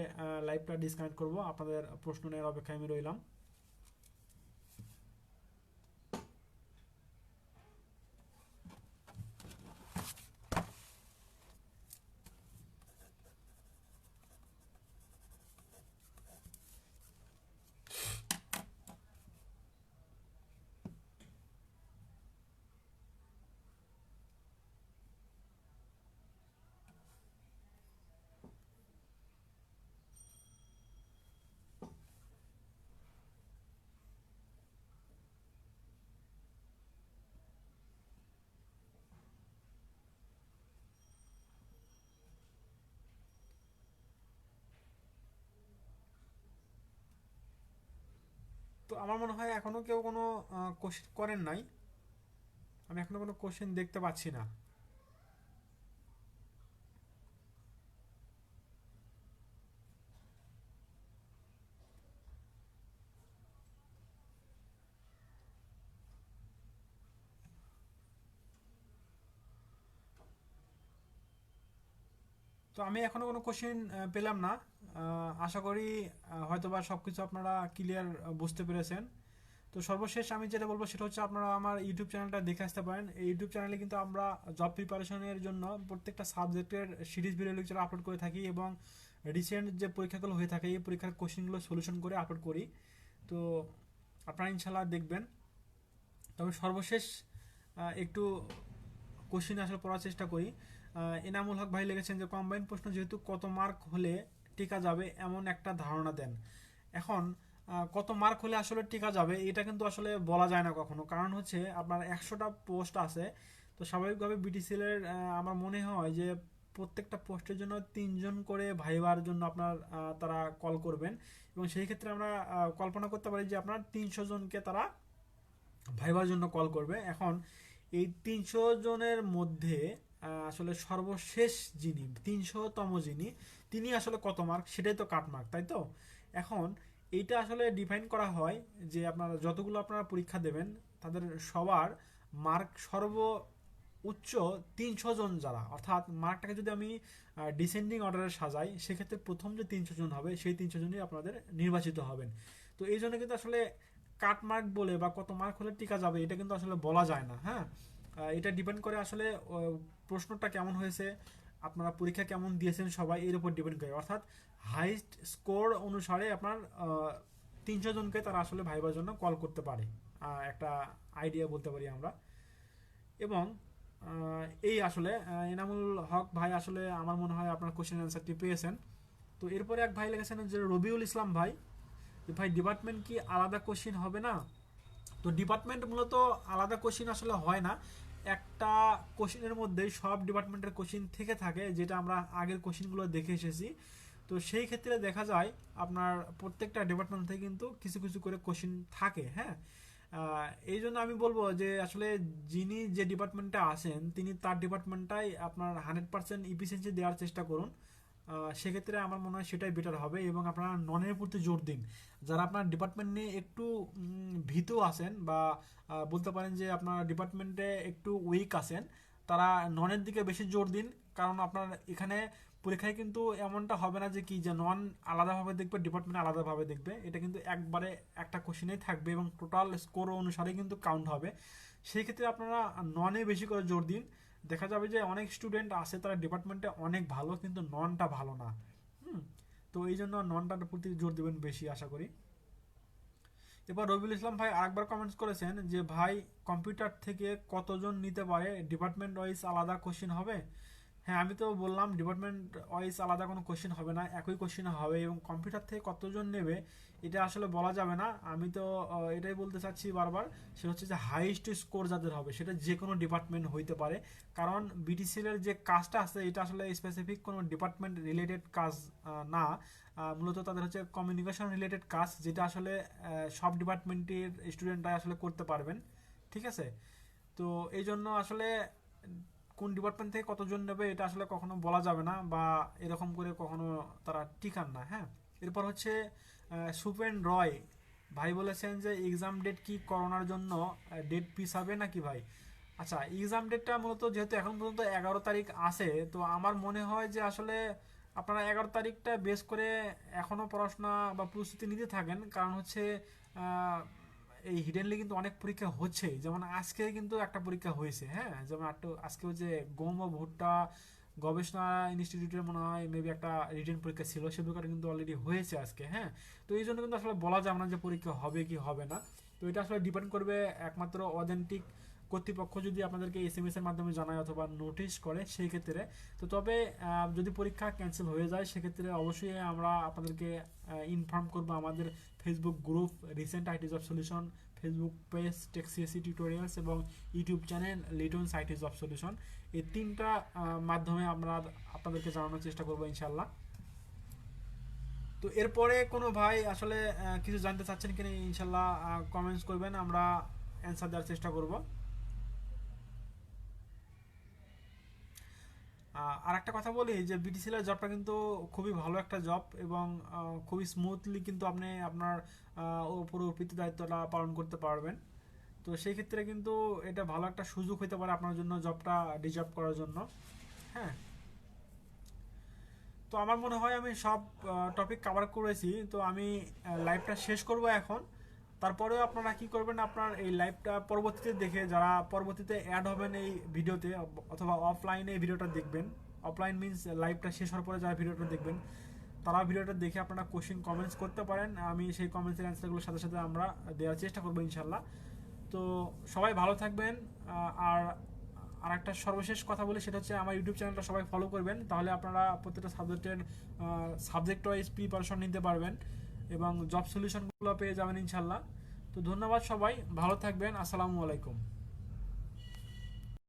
লাইভটা ডিসকানেক্ট করবো। আপনাদের প্রশ্ন নেওয়ার অপেক্ষায় আমি রইলাম। তো আমার মনে হয় এখনো কেউ কোনো কোশ্চেন করেন নাই, আমি এখনো কোনো কোশ্চেন দেখতে পাচ্ছি না। তো আমি এখনো কোনো কোশ্চেন পেলাম না। আশা করি হয়তোবা সব কিছু আপনারা ক্লিয়ার বুঝতে পেরেছেন। তো সর্বশেষ আমি যেটা বলবো সেটা হচ্ছে আপনারা আমার ইউটিউব চ্যানেলটা দেখে আসতে পারেন। এই ইউটিউব চ্যানেলে কিন্তু আমরা জব প্রিপারেশনের জন্য প্রত্যেকটা সাবজেক্টের সিরিজ ভিডিও লেকচার আপলোড করে থাকি এবং রিসেন্ট যে পরীক্ষাগুলো হয়ে থাকে এই পরীক্ষার কোশ্চেনগুলো সলিউশন করে আপলোড করি। তো আপনারা ইনশাল্লাহ দেখবেন। তবে সর্বশেষ একটু কোশ্চেন আসলে পড়ার চেষ্টা করি। এনামুল হক ভাই লিখেছেন যে কম্বাইন প্রশ্ন যেহেতু কত মার্ক হলে টিকা যাবে এমন একটা ধারণা দেন। এখন কত মার্ক হলে আসলে টিকা যাবে এটা কিন্তু আসলে বলা যায় না কখনো, কারণ হচ্ছে আপনার 100টা পোস্ট আছে। তো স্বাভাবিকভাবে বিটিসিএল এর আমার মনে হয় যে প্রত্যেকটা পোস্টের জন্য 3জন করে ভাইবার জন্য আপনার তারা কল করবেন এবং সেই ক্ষেত্রে আমরা কল্পনা করতে পারি যে আপনার 300 জনকে তারা ভাইবার জন্য কল করবে। এখন এই 300 জনের মধ্যে আসলে সর্বশেষ যিনি 300তম যিনি তিনি আসলে কত মার্ক সেটাই তো কাট মার্ক, তাই তো? এখন এইটা আসলে ডিফাইন করা হয় যে আপনারা যতগুলো আপনারা পরীক্ষা দেবেন তাদের সবার মার্ক সর্ব উচ্চ 300 জন যারা, অর্থাৎ মার্কটাকে যদি আমি ডিসেন্ডিং অর্ডারে সাজাই সেক্ষেত্রে প্রথম যে 300 জন হবে সেই 300 জনই আপনাদের নির্বাচিত হবেন। তো এই জন্য কিন্তু আসলে কাট মার্ক বলে বা কত মার্ক হলে টিকা যাবে এটা কিন্তু আসলে বলা যায় না। হ্যাঁ, এটা ডিপেন্ড করে আসলে প্রশ্নটা কেমন হয়েছে, আপনারা পরীক্ষা কেমন দিয়েছেন সবাই এর উপর ডিপেন্ড করে, অর্থাৎ হাইস্ট স্কোর অনুসারে আপনার 300 জনকে তারা আসলে ভাইবার জন্য কল করতে পারে, একটা আইডিয়া বলতে পারি আমরা। এবং এই আসলে এনামুল হক ভাই আসলে আমার মনে হয় আপনার কোশ্চেন অ্যান্সারটি পেয়েছেন। তো এরপরে এক ভাই লিখেছেন যে রবিউল ইসলাম ভাই, যে ভাই ডিপার্টমেন্ট কি আলাদা কোশ্চেন হবে না? তো ডিপার্টমেন্ট মূলত আলাদা কোশ্চেন আসলে হয় না, একটা কোশ্চেনের মধ্যেই সব ডিপার্টমেন্টের কোশ্চেন থেকে থাকে, যেটা আমরা আগের কোশ্চেনগুলো দেখে এসেছি। তো সেই ক্ষেত্রে দেখা যায় আপনার প্রত্যেকটা ডিপার্টমেন্ট থেকে কিন্তু কিছু কিছু করে কোশ্চেন থাকে। হ্যাঁ, এই জন্য আমি বলবো যে আসলে যিনি যে ডিপার্টমেন্টে আসেন তিনি তার ডিপার্টমেন্টটাই আপনার 100% ইফিসিয়েন্সি দেওয়ার চেষ্টা করুন। সেক্ষেত্রে আমার মনে হয় সেটাই বেটার হবে এবং আপনারা ননের প্রতি জোর দিন। যারা আপনার ডিপার্টমেন্ট নিয়ে একটু ভীতু আছেন বা বলতে পারেন যে আপনার ডিপার্টমেন্টে একটু উইক আছেন, তারা ননের দিকে বেশি জোর দিন। কারণ আপনার এখানে পরীক্ষায় কিন্তু এমনটা হবে না যে কি যে নন আলাদাভাবে দেখবে ডিপার্টমেন্ট আলাদাভাবে দেখবে, এটা কিন্তু একবারে একটা কোশ্চেনেই থাকবে এবং টোটাল স্কোর অনুসারে কিন্তু কাউন্ট হবে। সেই ক্ষেত্রে আপনারা ননে বেশি করে জোর দিন। দেখা যাবে যে অনেক স্টুডেন্ট আছে তারা ডিপার্টমেন্টে অনেক ভালো কিন্তু ননটা ভালো না। হুম, তো এই জন্য ননটার প্রতি জোর দেবেন বেশি আশা করি। এবার রবিউল ইসলাম ভাই আরেকবার কমেন্টস করেছেন যে ভাই কম্পিউটার থেকে কতজন নিতে পারে, ডিপার্টমেন্ট ওয়াইজ আলাদা কোশ্চেন হবে? হ্যাঁ, আমি তো বললাম ডিপার্টমেন্ট ওয়াইজ আলাদা কোনো কোশ্চেন হবে না, একই কোশ্চেন হবে এবং কম্পিউটার থেকে কতজন নেবে এটা আসলে বলা যাবে না। আমি তো এটাই বলতে চাচ্ছি বারবার, সেটা হচ্ছে যে হাইয়েস্ট স্কোর যাদের হবে সেটা যে কোনো ডিপার্টমেন্ট হইতে পারে। কারণ বিটিসিএল এর যে কাজটা আছে এটা আসলে স্পেসিফিক কোনো ডিপার্টমেন্ট রিলেটেড কাজ না, মূলত তাদের হচ্ছে কমিউনিকেশন রিলেটেড কাজ, যেটা আসলে সব ডিপার্টমেন্টের স্টুডেন্টরা আসলে করতে পারবেন। ঠিক আছে, তো এই জন্য আসলে কোন ডিপার্টমেন্ট থেকে কতজন নেবে এটা আসলে কখনো বলা যাবে না বা এরকম করে কখনো তারা টিকান না। হ্যাঁ, এরপর হচ্ছে সুপেন রয় ভাই বলেছেন যে এক্সাম ডেট কি করোনার জন্য ডেট পিছাবে নাকি ভাই? আচ্ছা, এক্সাম ডেটটা মূলত যেহেতু এখন পর্যন্ত 11 তারিখ আছে, তো আমার মনে হয় যে আসলে আপনারা 11 তারিখটা বেস করে এখনো পড়াশোনা বা প্রস্তুতি নিতে থাকেন। কারণ হচ্ছে এই হিডেনলি কিন্তু অনেক পরীক্ষা হচ্ছে, যেমন আজকে কিন্তু একটা পরীক্ষা হয়েছে। হ্যাঁ, যেমন আজকে হচ্ছে গম ও ভুট্টা গবেষণা ইনস্টিটিউটের মনে হয় মেবি একটা রিটেন পরীক্ষা ছিল, সে পরীক্ষাটা কিন্তু অলরেডি হয়েছে আজকে। হ্যাঁ, তো এই জন্য কিন্তু আসলে বলা যাবে না যে পরীক্ষা হবে কি হবে না। তো এটা আসলে ডিপেন্ড করবে একমাত্র অথেন্টিক কর্তৃপক্ষ যদি আপনাদেরকে এসএমএস এর মাধ্যমে জানায় অথবা নোটিশ করে সেই ক্ষেত্রে। তো তবে যদি পরীক্ষা ক্যান্সেল হয়ে যায় সেক্ষেত্রে অবশ্যই আমরা আপনাদেরকে ইনফর্ম করবো আমাদের Facebook group recent IT job solution, Facebook page টেকসিএসি টিউটোরিয়ালস এবং YouTube channel Liton's IT job solution, এই তিনটা মাধ্যমে আমরা আপনাদেরকে জানানোর চেষ্টা করবো ইনশাল্লাহ। তো এরপরে কোনো ভাই আসলে কিছু জানতে চাচ্ছেন কিনা ইনশাল্লাহ কমেন্টস করবেন, আমরা অ্যান্সার দেওয়ার চেষ্টা করব। আর একটা কথা বলি যে বিটিসিএল এর জবটা কিন্তু খুবই ভালো একটা জব এবং খুবই স্মুথলি কিন্তু আপনি আপনার উপর অর্পিত দায়িত্বটা পালন করতে পারবেন। তো সেই ক্ষেত্রে কিন্তু এটা ভালো একটা সুযোগ হতে পারে আপনার জন্য জবটা ডিজার্ভ করার জন্য। হ্যাঁ, তো আমার মনে হয় আমি সব টপিক কভার করেছি, তো আমি লাইভটা শেষ করব এখন। তারপরেও আপনারা কি করবেন, আপনার এই লাইভটা পরবর্তীতে দেখে যারা পরবর্তীতে অ্যাড হবেন এই ভিডিওতে অথবা অফলাইনে এই ভিডিওটা দেখবেন, অফলাইন মিনস লাইভটা শেষ হওয়ার পরে যারা ভিডিওটা দেখবেন তারা ভিডিওটা দেখে আপনারা কোশ্চেন কমেন্টস করতে পারেন, আমি সেই কমেন্টসের অ্যান্সারগুলোর সাথে সাথে আমরা দেওয়ার চেষ্টা করবো ইনশাল্লাহ। তো সবাই ভালো থাকবেন। আর আর একটা সর্বশেষ কথা বলি, সেটা হচ্ছে আমার ইউটিউব চ্যানেলটা সবাই ফলো করবেন, তাহলে আপনারা প্রত্যেকটা সাবজেক্ট ওয়াইজ প্রিপারেশন নিতে পারবেন এবং জব সলিউশনগুলো পেয়ে যাবেন ইনশাল্লাহ। তো ধন্যবাদ, সবাই ভালো থাকবেন, আসসালামু আলাইকুম।